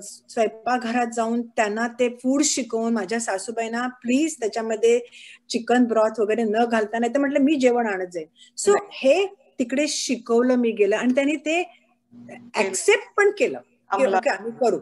S2: स्वयंपाकघरात जाऊन त्यांना ते फूड शिकवून माझ्या सासूबाईंना प्लीज त्याच्यामध्ये चिकन ब्रॉथ वगैरे न घालता, नाही तर म्हटलं मी जेवण आणत जाईल. सो हे तिकडे शिकवलं मी गेलं आणि त्यांनी ते ऍक्सेप्ट पण केलं की ओके आम्ही करू.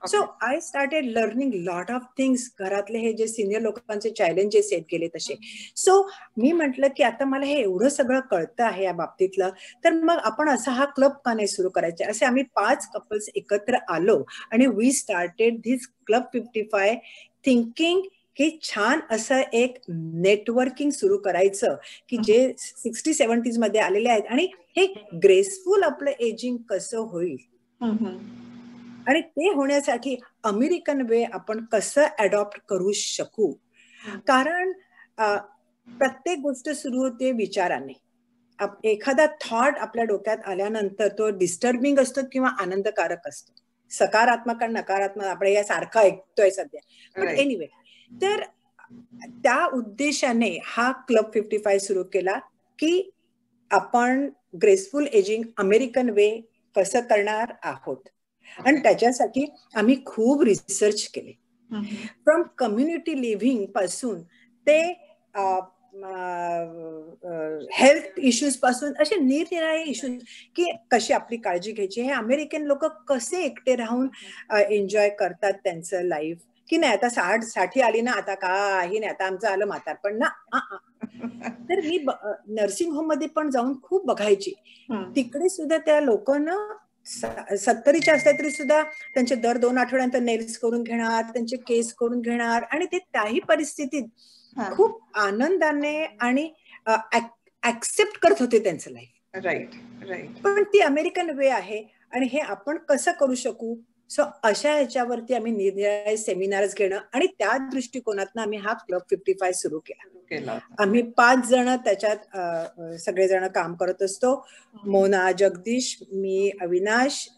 S2: So I started learning lot of things. घरातले हे जे सिनियर लोकांचे चॅलेंजेस येत गेले तसे. सो मी म्हटलं की आता मला हे एवढं सगळं कळतं आहे या बाबतीतलं, तर मग आपण असा हा क्लब का नाही सुरू करायचा. असे आम्ही 5 कपल्स एकत्र आलो आणि we started this club 55 thinking की छान असं एक नेटवर्किंग सुरू करायचं की जे 60-70s मध्ये आलेले आहेत आणि हे ग्रेसफुल आपलं एजिंग कसं होईल आणि ते होण्यासाठी अमेरिकन वे आपण कसं अडॉप्ट करू शकू. कारण प्रत्येक गोष्ट सुरू होते विचाराने. एखादा थॉट आपल्या डोक्यात आल्यानंतर तो डिस्टर्बिंग असतो किंवा आनंदकारक असतो, सकारात्मक आणि नकारात्मक आपण या सारखं ऐकतोय सध्या. बट एनिवे, तर त्या उद्देशाने हा क्लब 55 सुरू केला की आपण ग्रेसफुल एजिंग अमेरिकन वे कसं करणार आहोत. आणि त्याच्यासाठी आम्ही खूप रिसर्च केले. फ्रॉम कम्युनिटी लिव्हिंग पासून ते हेल्थ इश्यूज पासून असे निरनिराळे इश्यूज की कशी आपली काळजी घ्यायची, हे अमेरिकन लोक कसे एकटे राहून एन्जॉय करतात त्यांचं लाईफ, की नाही आता 60 आली ना आता काही नाही, आता आमचं आलं म्हातारपण ना. तर मी नर्सिंग होम मध्ये पण जाऊन खूप बघायची. तिकडे सुद्धा त्या लोकांना 70च्या असल्या तरी सुद्धा त्यांचे दर 2 आठवड्यांत नेल्स करून घेणार, त्यांचे केस करून घेणार आणि ते त्याही परिस्थितीत खूप आनंदाने आणि ऍक्सेप्ट करत होते त्यांचं लाईफ.
S1: Right right.
S2: पण ती अमेरिकन वे आहे आणि हे आपण कसं करू शकू. सो अशा ह्याच्यावरती आम्ही निरनिराळे सेमिनार्स घेणं आणि त्या दृष्टिकोनातनं आम्ही हा क्लब 55 सुरू केला. आम्ही 5 जण त्याच्यात सगळेजण काम करत असतो. मोना जगदीश, मी अविनाश,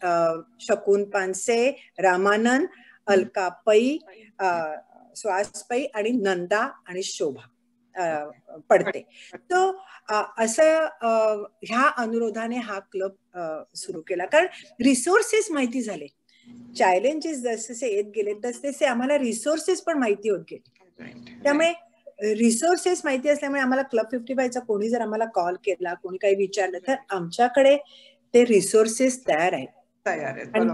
S2: शकुन पानसे, रामानंद, अलका पै, सुहास पै आणि नंदा आणि शोभा पडते. तो असं ह्या अनुरोधाने हा क्लब सुरू केला. कारण रिसोर्सेस माहिती झाले, चॅलेंजेस जसे येत गेले तसे आम्हाला रिसोर्सेस पण माहिती होत गेले. त्यामुळे रिसोर्सेस माहिती असल्यामुळे आम्हाला क्लब 55चा कोणी जर आम्हाला कॉल केला, कोणी काही विचारलं तर आमच्याकडे ते रिसोर्सेस तयार आहेत. आणि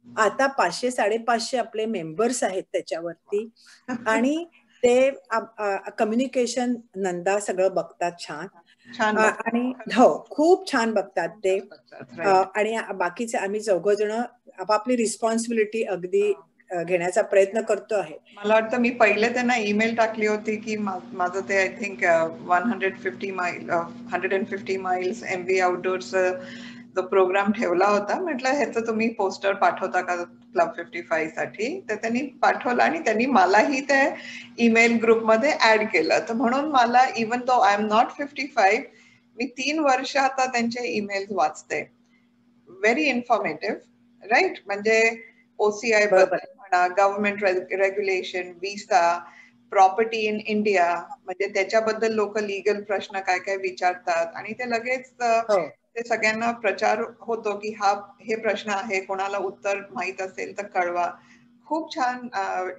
S2: आता 500-550 आपले मेंबर्स आहेत त्याच्यावरती आणि ते कम्युनिकेशन नंदा सगळं बघतात छान आणि हो खूप छान बघतात ते. आणि बाकीचे आम्ही 4 जण आपापली रिस्पॉन्सिबिलिटी अगदी घेण्याचा प्रयत्न करतो आहे.
S1: मला वाटतं मी पहिले त्यांना ईमेल टाकली होती की माझं ते I think 150 miles MV outdoors जो प्रोग्राम ठेवला होता. म्हटलं ह्याचं तुम्ही पोस्टर पाठवता का क्लब 55 साठी. तर त्यांनी पाठवलं आणि त्यांनी मलाही त्या ईमेल ग्रुपमध्ये ऍड केलं. तर म्हणून मला even though I am not 55 मी 3 वर्ष आता त्यांचे ईमेल्स वाचते. Very informative right. म्हणजे OCI बद्दल म्हणा, government regulation, visa, property in India, म्हणजे त्याच्याबद्दल लोक लीगल प्रश्न काय काय विचारतात आणि ते लगेच ते सगळ्यांना प्रचार होतो की हे प्रश्न आहे, कोणाला उत्तर माहित असेल तर कळवा. खूप छान.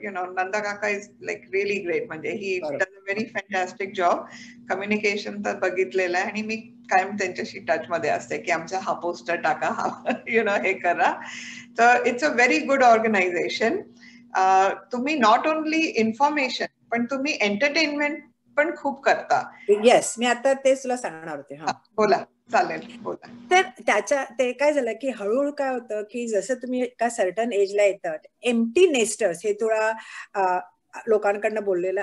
S1: नंदा काका इज लाईक रिअली ग्रेट. म्हणजे he does a very fantastic job. Communication तर बघितलेलं आहे आणि मी कायम त्यांच्याशी टच मध्ये असते की आमचा हा पोस्टर टाका, हा हे करा. तर it's a very good organization. तुम्ही नॉट ओनली इन्फॉर्मेशन पण तुम्ही एंटरटेनमेंट पण खूप करता.
S2: येस, मी आता तेच तुला सांगणार होते.
S1: बोला, चालेल, बोला.
S2: तर ते काय झालं की हळूहळू काय होतं की जसं तुम्ही एका सर्टन एजला येतात, एम्प्टी नेस्टर्स हे थोडा लोकांकडनं बोललेलं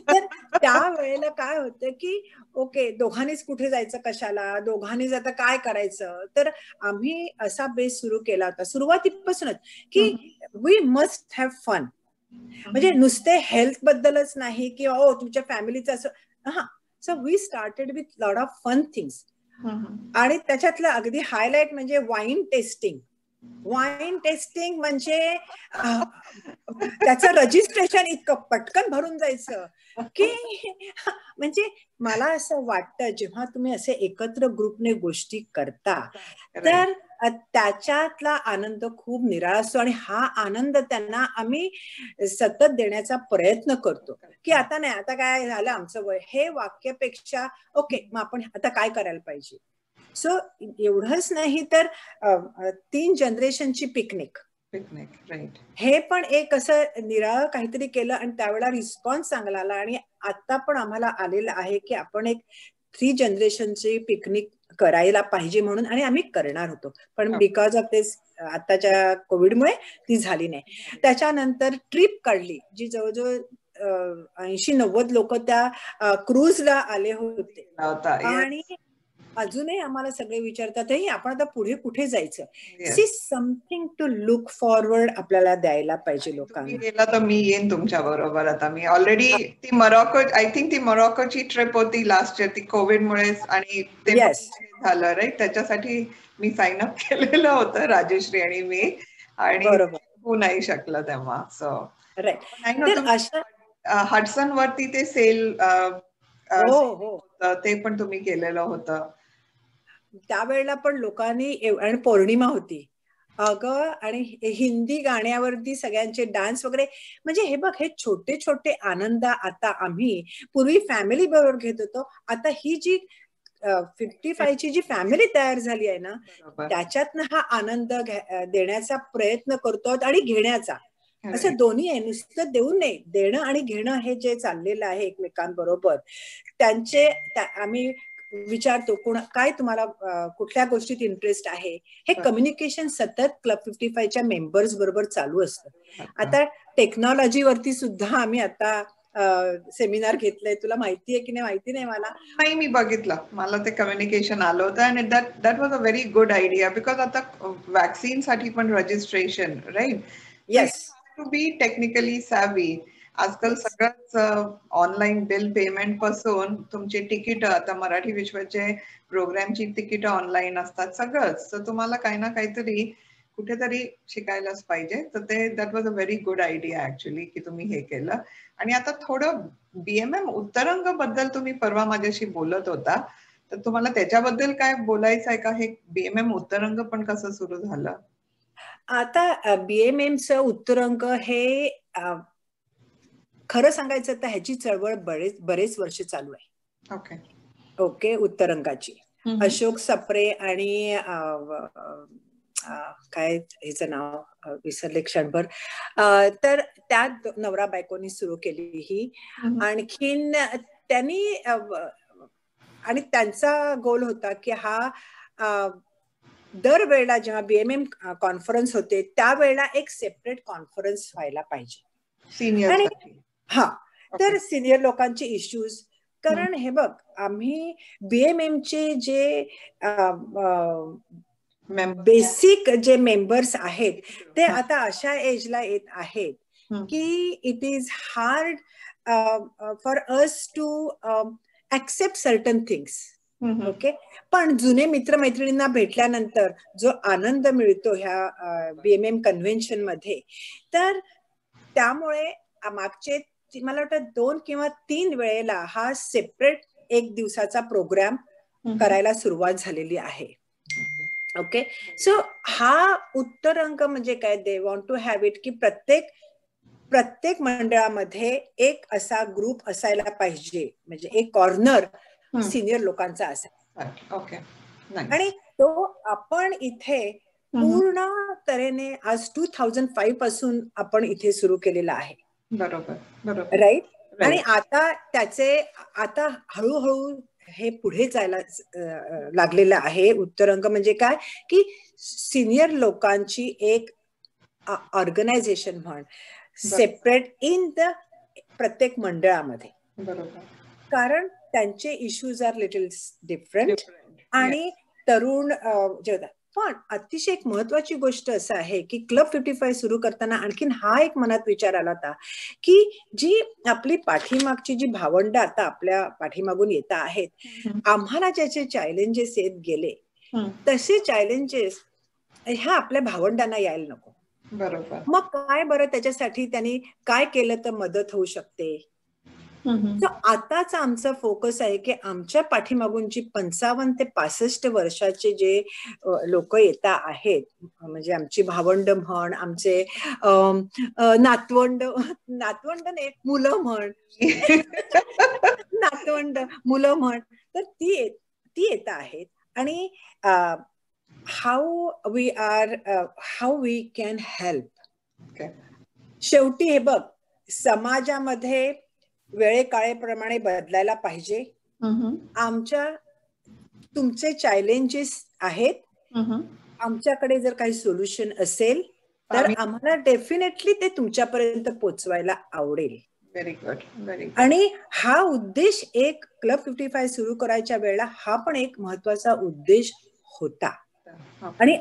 S2: तर त्या वेळेला काय होतं की ओके, दोघांनीच कुठे जायचं, कशाला, दोघांनीच आता काय करायचं. तर आम्ही असा बेस सुरू केला होता सुरुवातीपासूनच की वी मस्ट हॅव फन. म्हणजे नुसते हेल्थ बद्दलच नाही की तुमच्या फॅमिलीचं असं. So we started with lot of fun things. आणि त्याच्यातलं अगदी हायलाइट म्हणजे वाईन टेस्टिंग. वाईन टेस्टिंग म्हणजे त्याचं रजिस्ट्रेशन इतकं पटकन भरून जायचं की म्हणजे मला असं वाटतं जेव्हा तुम्ही असे एकत्र ग्रुपने गोष्टी करता तर त्याच्यातला आनंद खूप निराळा असतो आणि हा आनंद त्यांना आम्ही सतत देण्याचा प्रयत्न करतो की आता नाही, आता काय झालं आमचं वय, हे वाक्यापेक्षा ओके मग आपण आता काय करायला पाहिजे. सो एवढंच नाही तर 3 जनरेशनची पिकनिक हे पण एक असं निराळं काहीतरी केलं आणि त्यावेळेला रिस्पॉन्स चांगला आला आणि आता पण आम्हाला आलेलं आहे की आपण एक 3 जनरेशनची पिकनिक करायला पाहिजे म्हणून आणि आम्ही करणार होतो. पण बिकॉज ऑफ दिस आताच्या कोविडमुळे ती झाली नाही. त्याच्यानंतर ट्रिप काढली जी जवळजवळ 80-90 लोक त्या क्रूजला आले होते आणि अजूनही आम्हाला सगळे विचारतात आपण आता पुढे कुठे जायचं. See something to look forward आपल्याला द्यायला पाहिजे लोकांना.
S1: गेला तर मी येईन तुमच्या बरोबर. आता मी ऑलरेडी ती मोरॉको, आय थिंक ती मोरॉकोची ट्रिप होती लास्ट इयर, ती कोविडमुळे आणि ते झालं राईट. त्याच्यासाठी मी साइन अप केलेलं होतं राजेश्री आणि मी, आणि होऊ नाही शकलं तेव्हा. So right. हडसन वरती ते सेल ते पण तुम्ही केलेलं होतं
S2: त्यावेळेला. पण लोकांनी आणि पौर्णिमा होती अगं आणि हिंदी गाण्यावरती सगळ्यांचे डान्स वगैरे. म्हणजे हे बघ, हे छोटे छोटे आनंद आता आम्ही पूर्वी फॅमिली बरोबर घेत होतो. आता ही जी 55 ची जी फॅमिली तयार झाली आहे ना, त्याच्यातनं हा आनंद देण्याचा प्रयत्न करतो आणि घेण्याचा. असं दोन्ही आहे, नुसतं देऊन नाही, देणं आणि घेणं हे जे चाललेलं आहे एकमेकांबरोबर. त्यांचे आम्ही विचारतो काय तुम्हाला कुठल्या गोष्टीत इंटरेस्ट आहे. हे कम्युनिकेशन सतत क्लब 55च्या मेंबर्स बरोबर चालू असतं. आता टेक्नॉलॉजीवरती सुद्धा आम्ही आता सेमिनार घेतलंय, तुला माहितीये की नाही माहिती नाही मला.
S1: नाही, मी बघितलं, मला ते कम्युनिकेशन आलं होतं आणि that was a very good idea, because आता वॅक्सिन साठी पण registration, right,
S2: yes,
S1: to be technically savvy. आजकाल सगळंच ऑनलाईन बिल पेमेंट पासून तुमची तिकीट, आता मराठी विश्वाचे प्रोग्रामची तिकीट ऑनलाईन असतात, सगळंच. तर तुम्हाला काही ना काहीतरी कुठेतरी शिकायलाच पाहिजे. तर ते that was a very good idea actually, की तुम्ही हे केलं. आणि आता थोडं बीएमएम उत्तरंग बद्दल तुम्ही परवा माझ्याशी बोलत होता, तर तुम्हाला त्याच्याबद्दल काय बोलायचं आहे का? हे बीएमएम उत्तरंग पण कसं सुरू झालं?
S2: आता बीएमएमचं उत्तरंग हे खरं सांगायचं तर ह्याची चळवळ बरेच वर्ष चालू आहे.
S1: ओके
S2: ओके, उत्तरंगाची. अशोक सप्रे आणि काय हिचं नाव विसरले क्षणभर, तर त्या नवरा बायकोनी सुरू केली ही. आणखीन त्यांनी आणि त्यांचा गोल होता की हा दरवेळेला जेव्हा बीएमएम कॉन्फरन्स होते त्यावेळेला एक सेपरेट कॉन्फरन्स व्हायला पाहिजे.
S1: सिनियर,
S2: हा, तर सिनियर लोकांचे इश्यूज, कारण हे बघ, आम्ही बीएमएमचे जे बेसिक जे मेंबर्स आहेत ते आता अशा एजला येत आहेत की it is hard for us to accept certain things. Okay, पण जुने मित्रमैत्रिणींना भेटल्यानंतर जो आनंद मिळतो ह्या बीएमएम कन्व्हेन्शन मध्ये, तर त्यामुळे मागचे मला वाटतं 2 किंवा 3 वेळेला हा सेपरेट 1 दिवसाचा प्रोग्राम करायला सुरुवात झालेली आहे. ओके, सो हा उत्तरंग म्हणजे काय, they want to have it की प्रत्येक मंडळामध्ये एक असा ग्रुप असायला पाहिजे, म्हणजे एक कॉर्नर सिनियर लोकांचा असायला.
S1: ओके,
S2: आणि तो आपण इथे पूर्ण तऱ्हेने आज 2005 पासून आपण इथे सुरू केलेला आहे.
S1: बरोबर,
S2: राईट. आणि आता त्याचे आता हळूहळू हे पुढे जायला लागलेलं आहे. उत्तरंग म्हणजे काय की सिनियर लोकांची एक ऑर्गनायझेशन म्हण, सेपरेट इन द प्रत्येक मंडळामध्ये.
S1: बरोबर,
S2: कारण त्यांचे इश्यूज आर लिटल डिफरंट आणि तरुण जेवतात. पण अतिशय एक महत्वाची गोष्ट असं आहे की क्लब 55 सुरू करताना आणखीन हा एक मनात विचार आला होता की जी आपली पाठीमागची जी भावंड आता आपल्या पाठीमागून येत आहेत, आम्हाला ज्याचे चॅलेंजेस येत गेले तसे चॅलेंजेस ह्या आपल्या भावंडांना यायला नको.
S1: बरोबर.
S2: मग काय बरं त्याच्यासाठी त्यांनी काय केलं तर मदत होऊ शकते. तर आताच आमचा फोकस आहे की आमच्या पाठीमागून जी 55 ते 65 वर्षाचे जे लोक येत आहेत, म्हणजे आमची भावंड म्हण, आमचे नातवंड नाही, मुलं म्हण नातवंड मुलं म्हण, तर ती येत आहेत. आणि हाऊ वी कॅन हेल्प. शेवटी हे बघ, समाजामध्ये वेळेकाळेप्रमाणे बदलायला पाहिजे. तुमचे चॅलेंजेस आहेत, आमच्याकडे जर काही सोल्युशन असेल तर आम्हाला डेफिनेटली ते तुमच्यापर्यंत पोचवायला आवडेल.
S1: Very good, very good.
S2: आणि हा उद्देश एक क्लब 55 सुरू करायच्या वेळेला हा पण एक महत्वाचा उद्देश होता. आणि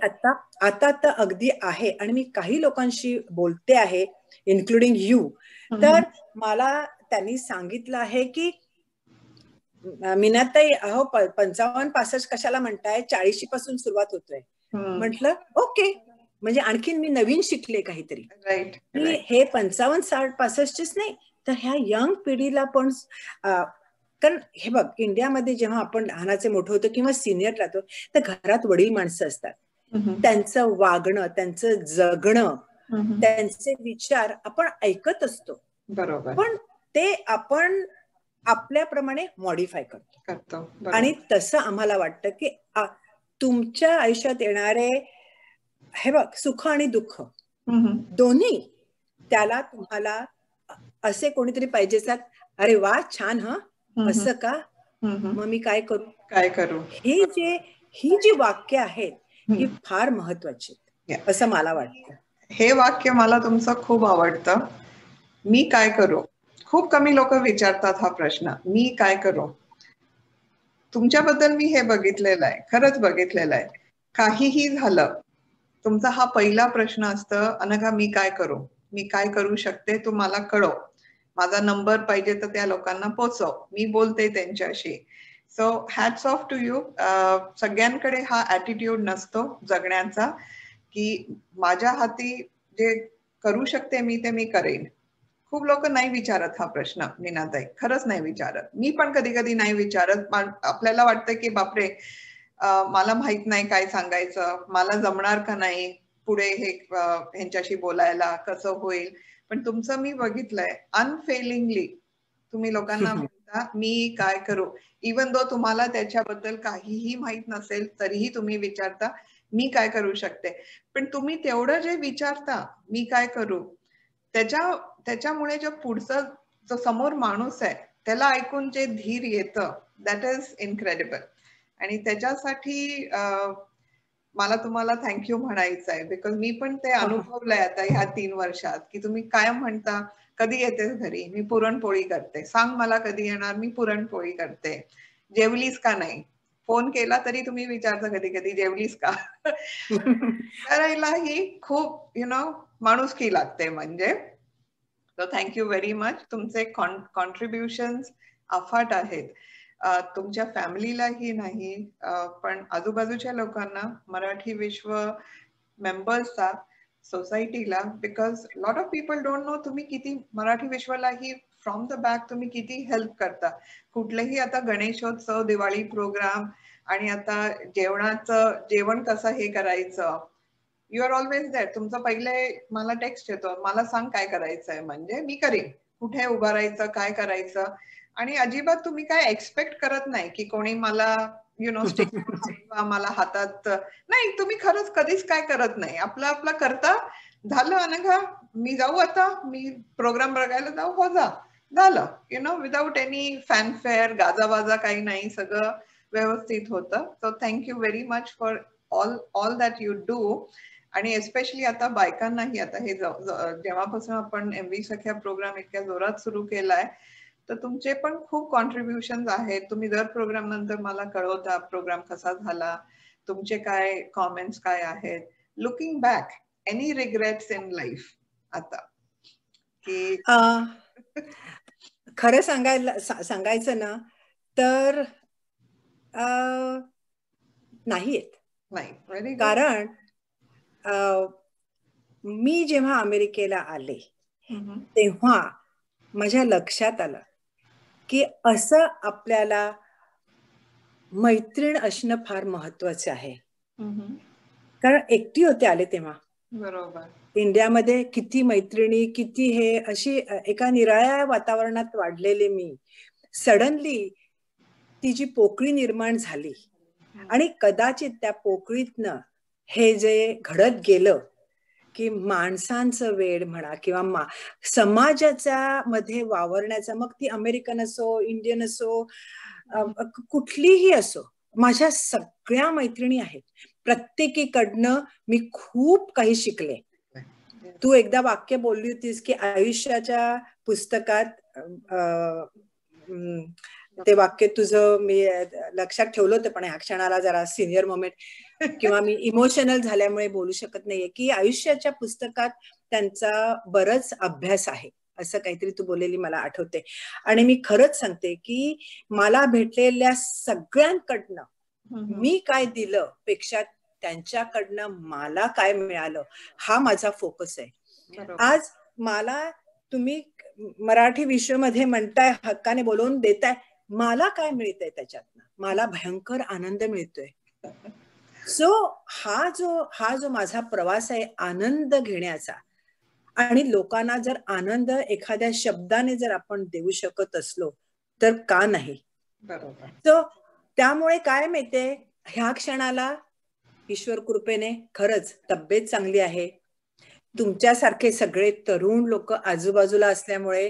S2: आता तर अगदी आहे. आणि मी काही लोकांशी बोलते आहे, इन्क्लुडिंग यू, तर मला त्यांनी सांगितलं आहे की मीनाताई, अहो 55-65 कशाला म्हणताय, 40 पासून सुरुवात होतोय. म्हटलं ओके, म्हणजे आणखीन मी नवीन शिकले काहीतरी. हे 55-60-65च नाही तर ह्या यंग पिढीला पण, कारण हे बघ, इंडियामध्ये जेव्हा आपण लहानाचे मोठं होतो किंवा सिनियर राहतो तर घरात वडील माणसं असतात, त्यांचं वागणं, त्यांचं जगणं, त्यांचे विचार आपण ऐकत असतो.
S1: बरोबर.
S2: पण ते आपण आपल्याप्रमाणे मॉडिफाय करतो. आणि तसं आम्हाला वाटतं की तुमच्या आयुष्यात येणारे हे बघ, सुख आणि दुःख दोन्ही, त्याला तुम्हाला असे कोणीतरी पाहिजे, अरे वा छान, असं का, मग मी काय करू. ही जी वाक्य आहेत ही फार महत्वाची, असं मला वाटतं.
S1: हे वाक्य मला तुमचं खूप आवडतं. मी काय करू, खूप कमी लोक विचारतात हा प्रश्न, मी काय करू. तुमच्याबद्दल मी हे बघितलेलं आहे, खरंच बघितलेलं आहे. काहीही झालं, तुमचा हा पहिला प्रश्न असतं, अनघा मी काय करू, मी काय करू शकते, तू मला कळव, माझा नंबर पाहिजे तर त्या लोकांना पोचव, मी बोलते त्यांच्याशी. So hats off to you. सगळ्यांकडे हा ॲटिट्यूड नसतो जगण्याचा, की माझ्या हाती जे करू शकते मी ते मी करेन. खूप लोक नाही विचारत हा प्रश्न मीनाताई, खरंच नाही विचारत. मी पण कधी कधी नाही विचारत. आपल्याला वाटतं की बापरे, मला माहित नाही काय सांगायचं, मला जमणार का नाही पुढे हे ह्यांच्याशी बोलायला, कसं होईल. पण तुमचं मी बघितलंय, अनफेलिंगली तुम्ही लोकांना म्हणता मी काय करू. इवन दो तुम्हाला त्याच्याबद्दल काहीही माहित नसेल तरीही तुम्ही विचारता मी काय करू शकते. पण तुम्ही तेवढं जे विचारता मी काय करू, त्याच्यामुळे जो पुढचा जो समोर माणूस आहे त्याला ऐकून जे धीर येतं, दॅट इज इनक्रेडिबल. आणि त्याच्यासाठी मला तुम्हाला थँक्यू म्हणायचं आहे, बिकॉज मी पण ते अनुभवलंय आता ह्या 3 वर्षात, की तुम्ही काय म्हणता, कधी येतेस घरी, मी पुरणपोळी करते, सांग मला कधी येणार, मी पुरणपोळी करते, जेवलीस का नाही, फोन केला तरी तुम्ही विचारता कधी कधी जेवलीस का. करायला ही खूप माणुसकी लागते म्हणजे. So thank you very much. तुमचे कॉन्ट्रीब्युशन्स अफाट आहेत. तुमच्या फॅमिलीलाही नाही, पण आजूबाजूच्या लोकांना, मराठी विश्व मेंबर्सला, सोसायटीला, because lot of people don't know तुम्ही किती मराठी विश्वलाही फ्रॉम द बॅक तुम्ही किती हेल्प करता. कुठलेही आता गणेशोत्सव, दिवाळी प्रोग्राम, आणि आता जेवण कसं हे करायचं, यू आर ऑलवेज देअर. तुमचं पहिले मला टेक्स्ट येतो, मला सांग काय करायचंय, म्हणजे मी करीन, कुठे उभं राहायचं, काय करायचं. आणि अजिबात तुम्ही काय एक्सपेक्ट करत नाही की कोणी मला स्टेजवर मला हातात, नाही, तुम्ही खरंच कधीच काय करत नाही, आपलं आपलं करता. झालं अनघा, मी जाऊ आता, मी प्रोग्राम बघायला जाऊ, हो जा, झालं, विदाउट एनी फॅनफेअर, गाजावाजा काही नाही, सगळं व्यवस्थित होतं. So thank you very much for all that you do. आणि एस्पेशली आता बायकांनाही, आता हे जेव्हापासून आपण MV सख्या प्रोग्राम इतक्या जोरात सुरू केलाय, तर तुमचे पण खूप कॉन्ट्रीब्युशन आहेत. तुम्ही दर प्रोग्राम नंतर मला कळवता प्रोग्राम कसा झाला, तुमचे काय कॉमेंट्स काय आहेत. Looking back, any regrets in life आता, की
S2: खरं सांगायचं ना तर नाही येत.
S1: नाही. Very good.
S2: कारण मी जेव्हा अमेरिकेला आले तेव्हा माझ्या लक्षात आलं की असं आपल्याला मैत्रीण असणं फार महत्वाचं आहे. कारण एकटी होते आले तेव्हा.
S1: बरोबर.
S2: इंडियामध्ये किती मैत्रिणी, किती हे, अशी एका निराळ्या वातावरणात वाढलेले मी, सडनली ती जी पोकळी निर्माण झाली, आणि कदाचित त्या पोकळीतनं हे जे घडत गेलं की माणसांचं वेड म्हणा किंवा समाजाच्या मध्ये वावरण्याचा, मग ती अमेरिकन असो, इंडियन असो, कुठलीही असो, माझ्या सगळ्या मैत्रिणी आहेत. प्रत्येकीकडनं मी खूप काही शिकले. तू एकदा वाक्य बोलली होतीस की आयुष्याच्या पुस्तकात, ते वाक्य तुझं मी लक्षात ठेवलं होतं, पण ह्या क्षणाला जरा सिनियर मोमेंट किंवा मी इमोशनल झाल्यामुळे बोलू शकत नाहीये, की आयुष्याच्या पुस्तकात त्यांचा बरंच अभ्यास आहे, असं काहीतरी तू बोललेली मला आठवते. आणि मी खरंच सांगते की मला भेटलेल्या सगळ्यांकडनं मी काय दिलं पेक्षा त्यांच्याकडनं मला काय मिळालं हा माझा फोकस आहे. आज मला तुम्ही मराठी विश्वमध्ये म्हणताय, हक्काने बोलवून देताय, मला काय मिळतंय त्याच्यातनं? मला भयंकर आनंद मिळतोय. सो हा जो माझा प्रवास आहे आनंद घेण्याचा, आणि लोकांना जर आनंद एखाद्या शब्दाने जर आपण देऊ शकत असलो तर का नाही.
S1: बरोबर.
S2: सो त्यामुळे काय माहितीये, ह्या क्षणाला ईश्वर कृपेने खरंच तब्येत चांगली आहे. तुमच्यासारखे सगळे तरुण लोक आजूबाजूला असल्यामुळे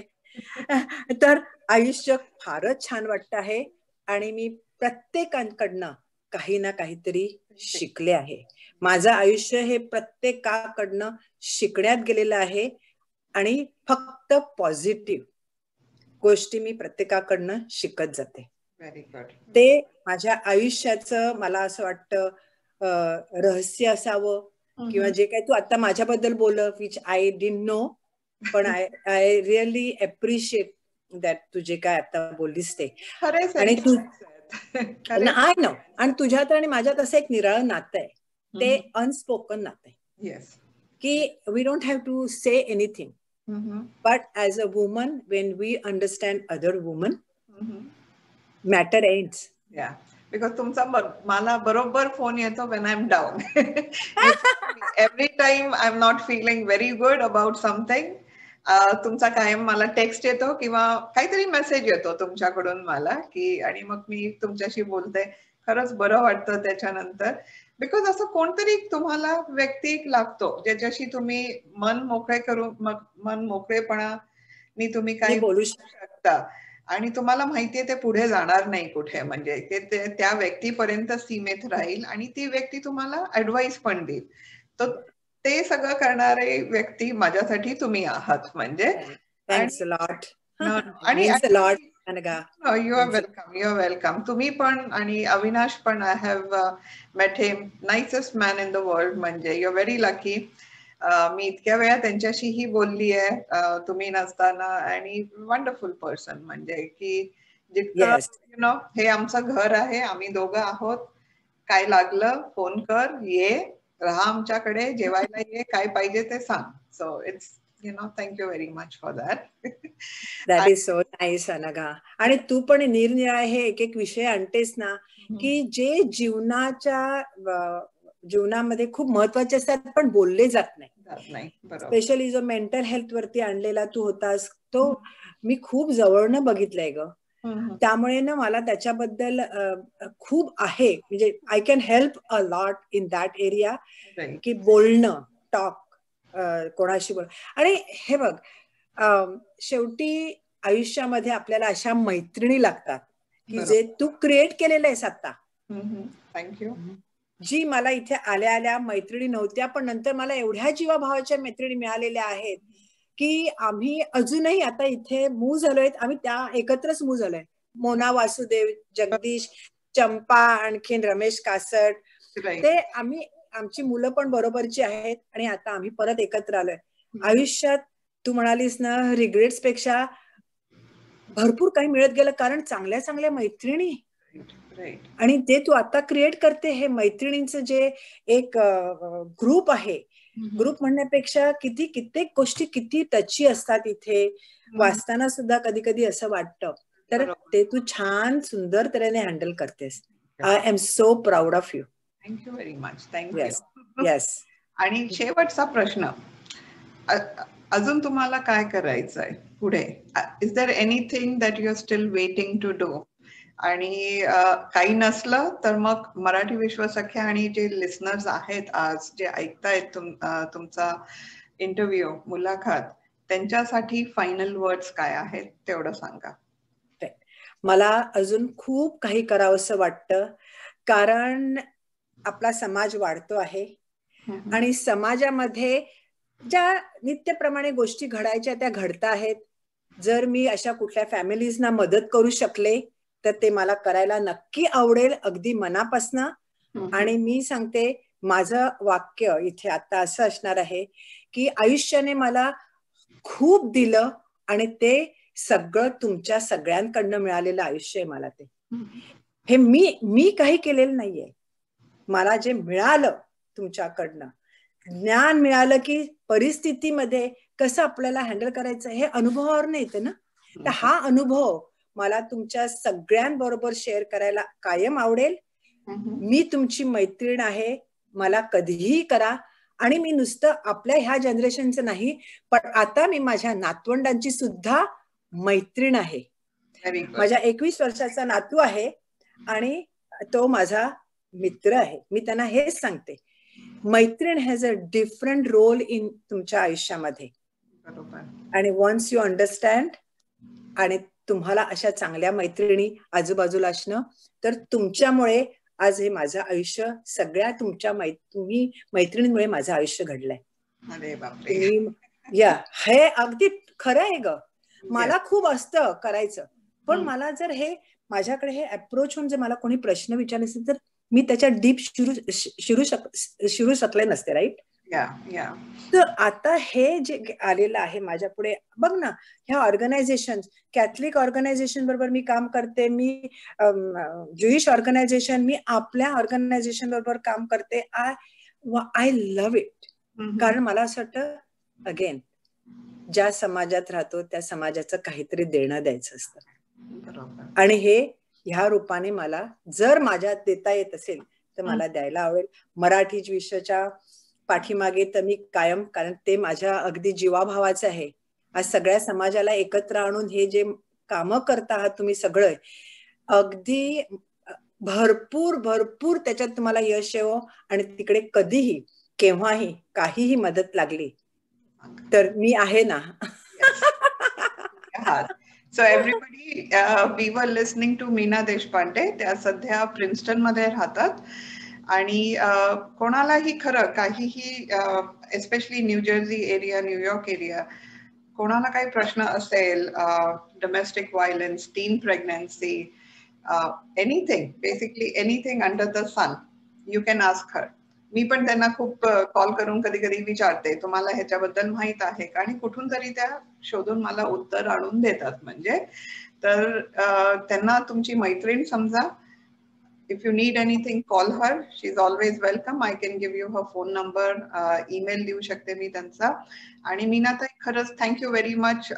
S2: तर आयुष्य फारच छान वाटतं आहे. आणि मी प्रत्येकाकडनं काही ना काहीतरी शिकले आहे. माझं आयुष्य हे प्रत्येकाकडनं शिकण्यात गेलेलं आहे, आणि फक्त पॉझिटिव्ह. गोष्टी मी प्रत्येकाकडनं शिकत जाते.
S1: Very good.
S2: ते माझ्या आयुष्याचं मला असं वाटतं रहस्य असावं किंवा जे काही तू आता माझ्याबद्दल बोललं विच आय डिडंट नो, पण आय रिअली अप्रिशिएट दॅट तू जे काय आता बोललीस ते. आणि तू आय नो, आणि तुझ्यात आणि माझ्यात असं एक निराळं नातं आहे, ते अनस्पोकन नातं आहे, की we don't have to say anything, but as a woman when we understand other woman matter ends.
S1: या बिकॉज तुमचा मला बरोबर फोन येतो when I am down. Every time I am not feeling very good about something, तुमचा कायम मला text येतो किंवा काहीतरी मेसेज येतो तुमच्याकडून मला, की आणि मग मी तुमच्याशी बोलते, खरंच बरं वाटतं त्याच्यानंतर. बिकॉज असं कोणतरी तुम्हाला व्यक्ती लागतो ज्याच्याशी तुम्ही मन मोकळे करून मन मोकळेपणाने तुम्ही काही बोलू शकता, आणि तुम्हाला माहितीये ते पुढे जाणार नाही कुठे, म्हणजे ते त्या व्यक्तीपर्यंत सीमित राहील आणि ती व्यक्ती तुम्हाला ऍडवाइस पण देईल. तर ते सगळं करणारे व्यक्ती माझ्यासाठी तुम्ही आहात. म्हणजे
S2: थँक्स अ लॉट.
S1: आणि
S2: you
S1: are welcome, you are welcome. तुम्ही पण आणि अविनाश पण, I have met him, nicest man in the world. म्हणजे यू आर व्हेरी लकी. मी इतक्या वेळा त्यांच्याशीही बोलली आहे तुम्ही नसताना, आणि वंडरफुल पर्सन. म्हणजे की जितकं यु नो हे आमचं घर आहे, आम्ही दोघं आहोत, काय लागलं फोन कर, ये राहा आमच्याकडे, जेवायला ये, काय पाहिजे ते सांग. So it's you know, thank you very much for that.
S2: That is so nice Anagha. आणि तू पण निरनिराळे हे एक एक विषय आणतेस ना, की जे जीवनामध्ये खूप महत्वाचे असतात पण बोलले जात नाही. स्पेशली जो मेंटल हेल्थ वरती आणलेला तू होतास, तो मी खूप जवळनं बघितलंय ग. त्यामुळे ना मला त्याच्याबद्दल खूप आहे, म्हणजे I can help a lot in that area, की बोलणं, टॉक, कोणाशी बोल. आणि हे बघ, शेवटी आयुष्यामध्ये आपल्याला अशा मैत्रिणी लागतात की जे तू क्रिएट केलेलं आहेस आता.
S1: थँक्यू.
S2: जी मला इथे आल्या आल्या मैत्रिणी नव्हत्या, पण नंतर मला एवढ्या जीवाभावाच्या मैत्रिणी मिळालेल्या आहेत की आम्ही अजूनही आता इथे मूव्ह झालोय, आम्ही त्या एकत्रच मूव्ह झालोय. मोना वासुदेव, जगदीश, चंपा, आणखीन रमेश कासट, ते आम्ही, आमची मुलं पण बरोबरची आहेत आणि आता आम्ही परत एकत्र आलोय. आयुष्यात तू म्हणालीस ना, रिग्रेट्स पेक्षा भरपूर काही मिळत गेलं, कारण चांगल्या चांगल्या मैत्रिणी, आणि ते तू आता क्रिएट करते, हे मैत्रिणींचं जे एक ग्रुप आहे, ग्रुप म्हणण्यापेक्षा कित्येक गोष्टी किती टची असतात इथे, वाचताना सुद्धा कधी कधी असं वाटतं. तर ते तू छान सुंदर तऱ्हेने हँडल करतेस. I am so proud of you.
S1: Thank you very much. Thank you.
S2: Yes.
S1: आणि शेवटचा प्रश्न, अजून तुम्हाला काय करायचंय पुढे? Is there anything that you are still waiting to do? आणि काही नसलं तर मग मराठी विश्वसख्या आणि जे लिसनर्स आहेत आज जे ऐकतायत तुमचा इंटरव्ह्यू, मुलाखत, त्यांच्यासाठी फायनल वर्ड्स काय आहेत तेवढं सांगा.
S2: मला अजून खूप काही करावंसं वाटतं, कारण आपला समाज वाढतो आहे आणि समाजामध्ये ज्या नित्यप्रमाणे गोष्टी घडायच्या त्या घडत आहेत. जर मी अशा कुठल्या फॅमिलीजना मदत करू शकले तर ते मला करायला नक्की आवडेल, अगदी मनापासनं. आणि मी सांगते, माझं वाक्य इथे आता असं असणार आहे की आयुष्याने मला खूप दिलं आणि ते सगळं तुमच्या सगळ्यांकडनं मिळालेलं आयुष्य आहे मला. ते हे मी काही केलेलं नाहीये. मला जे मिळालं तुमच्याकडनं, ज्ञान मिळालं की परिस्थितीमध्ये कसं आपल्याला हँडल करायचं हे अनुभवावरनं येतं ना. तर हा अनुभव मला तुमच्या सगळ्यांबरोबर शेअर करायला कायम आवडेल. मी तुमची मैत्रीण आहे, मला कधीही करा. आणि मी नुसतं आपल्या ह्या जनरेशनचं नाही, पण आता मी माझ्या नातवंडांची सुद्धा मैत्रीण आहे. माझ्या 21 वर्षाचा नातू आहे आणि तो माझा मित्र आहे. मी त्यांना हेच सांगते, मैत्रीण has a different role in तुमच्या आयुष्यामध्ये. आणि वन्स यू अंडरस्टँड, आणि तुम्हाला अशा चांगल्या मैत्रिणी आजूबाजूला असणं, तर तुमच्यामुळे आज हे माझं आयुष्य, सगळ्या तुमच्या मैत्रिणींमुळे माझं आयुष्य घडलंय.
S1: अरे बापरे.
S2: या, हे अगदी खरं आहे ग. मला खूप असतं करायचं, पण मला जर हे माझ्याकडे हे अप्रोच होऊन जर मला कोणी प्रश्न विचारले असेल तर मी त्याच्या डीप शिरू शकले नसते. राईट. तर आता हे जे आलेलं आहे माझ्या पुढे, बघ ना, ह्या ऑर्गनायझेशन, कॅथलिक ऑर्गनायझेशन बरोबर मी काम करते, मी ज्युइश ऑर्गनायझेशन, मी आपल्या ऑर्गनायझेशन बरोबर काम करते. I love it. कारण मला असं वाटतं, अगेन, ज्या समाजात राहतो त्या समाजाचं काहीतरी देणं द्यायचं असतं, आणि हे ह्या रूपाने मला जर माझ्यात देता येत असेल तर मला द्यायला आवडेल. मराठी विश्वाच्या पाठीमागे तर मी कायम, कारण ते माझ्या अगदी जीवाभावाचं आहे. आज सगळ्या समाजाला एकत्र आणून हे जे कामं करता आहात तुम्ही सगळं, अगदी भरपूर भरपूर त्याच्यात तुम्हाला यश येवो, आणि तिकडे कधीही केव्हाही काहीही मदत लागली तर मी आहे ना.
S1: So everybody, we were listening to Meena Deshpande. त्या सध्या प्रिन्स्टन मध्ये राहतात, आणि कोणालाही खरं काहीही, especially New Jersey area, New York area, कोणाला काही प्रश्न असेल, domestic violence, teen pregnancy, anything, basically anything under the sun, you can ask her. मी पण त्यांना खूप कॉल करून कधी कधी विचारते, तुम्हाला ह्याच्याबद्दल माहित आहे का, आणि कुठून तरी त्या शोधून मला उत्तर आणून देतात. म्हणजे तर त्यांना तुमची मैत्रीण समजा. If you need anything, call her. She's always welcome. I can give you her phone number, email देऊ शकते मी त्यांचा. आणि मीनाताई, खरंच थँक्यू व्हेरी मच.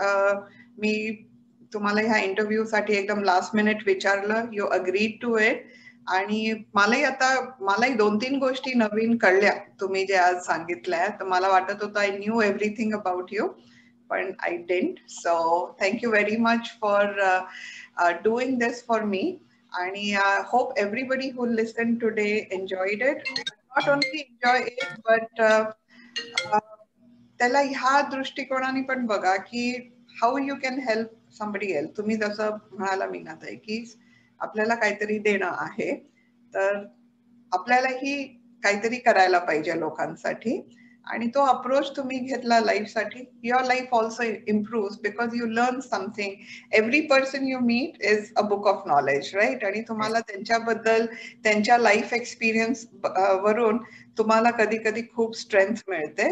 S1: मी तुम्हाला ह्या इंटरव्ह्यू साठी एकदम लास्ट मिनिट विचारलं, यू अग्रीड टू इट. आणि मलाही 2-3 गोष्टी नवीन कळल्या तुम्ही जे आज सांगितल्या. तर मला वाटत होतं I knew everything about you, पण I didn't. So thank you very much for doing this for me. आणि I hope everybody who listened today enjoyed it. Not only enjoy it, but त्याला ह्या दृष्टिकोनाने पण बघा की how you can help somebody else. तुम्ही जसं म्हणाला मीनाताई की आपल्याला काहीतरी देणं आहे, तर आपल्यालाही काहीतरी करायला पाहिजे लोकांसाठी. आणि तो अप्रोच तुम्ही घेतला लाईफसाठी, your life also improve because you learn something. Every person you meet is a book of knowledge, right. आणि तुम्हाला त्यांच्याबद्दल, त्यांच्या लाईफ एक्सपिरियन्स वरून तुम्हाला कधी कधी खूप स्ट्रेंथ मिळते,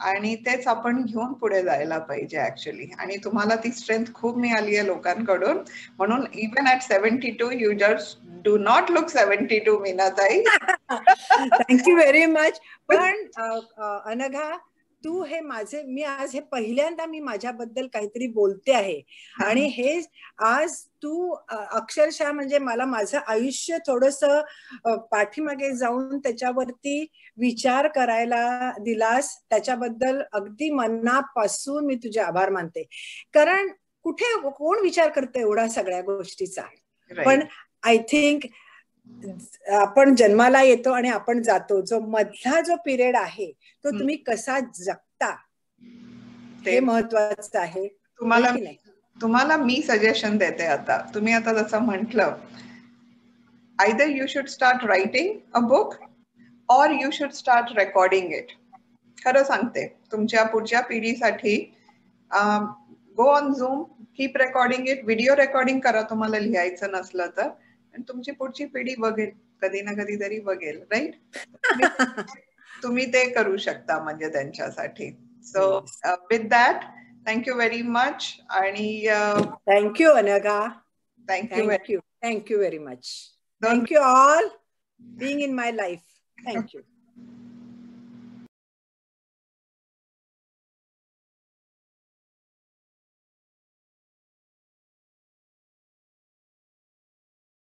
S1: आणि तेच आपण घेऊन पुढे जायला पाहिजे ऍक्च्युली. आणि तुम्हाला ती स्ट्रेंथ खूप मिळाली आहे लोकांकडून. म्हणून even at 72 you just do not look 72, Meenatai.
S2: Thank you very much. पण अनघा, तू हे माझे, मी आज हे पहिल्यांदा मी माझ्याबद्दल काहीतरी बोलते आहे, आणि हे आज तू अक्षरशः म्हणजे मला माझं आयुष्य थोडस पाठीमागे जाऊन त्याच्यावरती विचार करायला दिलास. त्याच्याबद्दल अगदी मनापासून मी तुझे आभार मानते. कारण कुठे कोण विचार करते एवढा सगळ्या गोष्टीचा. पण आय थिंक आपण जन्माला येतो आणि आपण जातो, जो मधला जो पिरियड आहे तो तुम्ही कसा जगता हे महत्वाचं आहे.
S1: तुम्हाला मी सजेशन देते. आता तुम्ही आता जसं म्हटलं, either you should start writing a book or you should start recording it. खरं सांगते, तुमच्या पुढच्या पिढीसाठी go on zoom, keep recording it. Video recording करा तुम्हाला लिहायचं नसलं तर, आणि तुमची पुढची पिढी बघेल, कधी ना कधी तरी बघेल, राईट. तुम्ही ते करू शकता म्हणजे त्यांच्यासाठी. So with that, thank you very much. आणि
S2: thank you Anagha. Thank you very much. Thank you all being in my life. Thank you.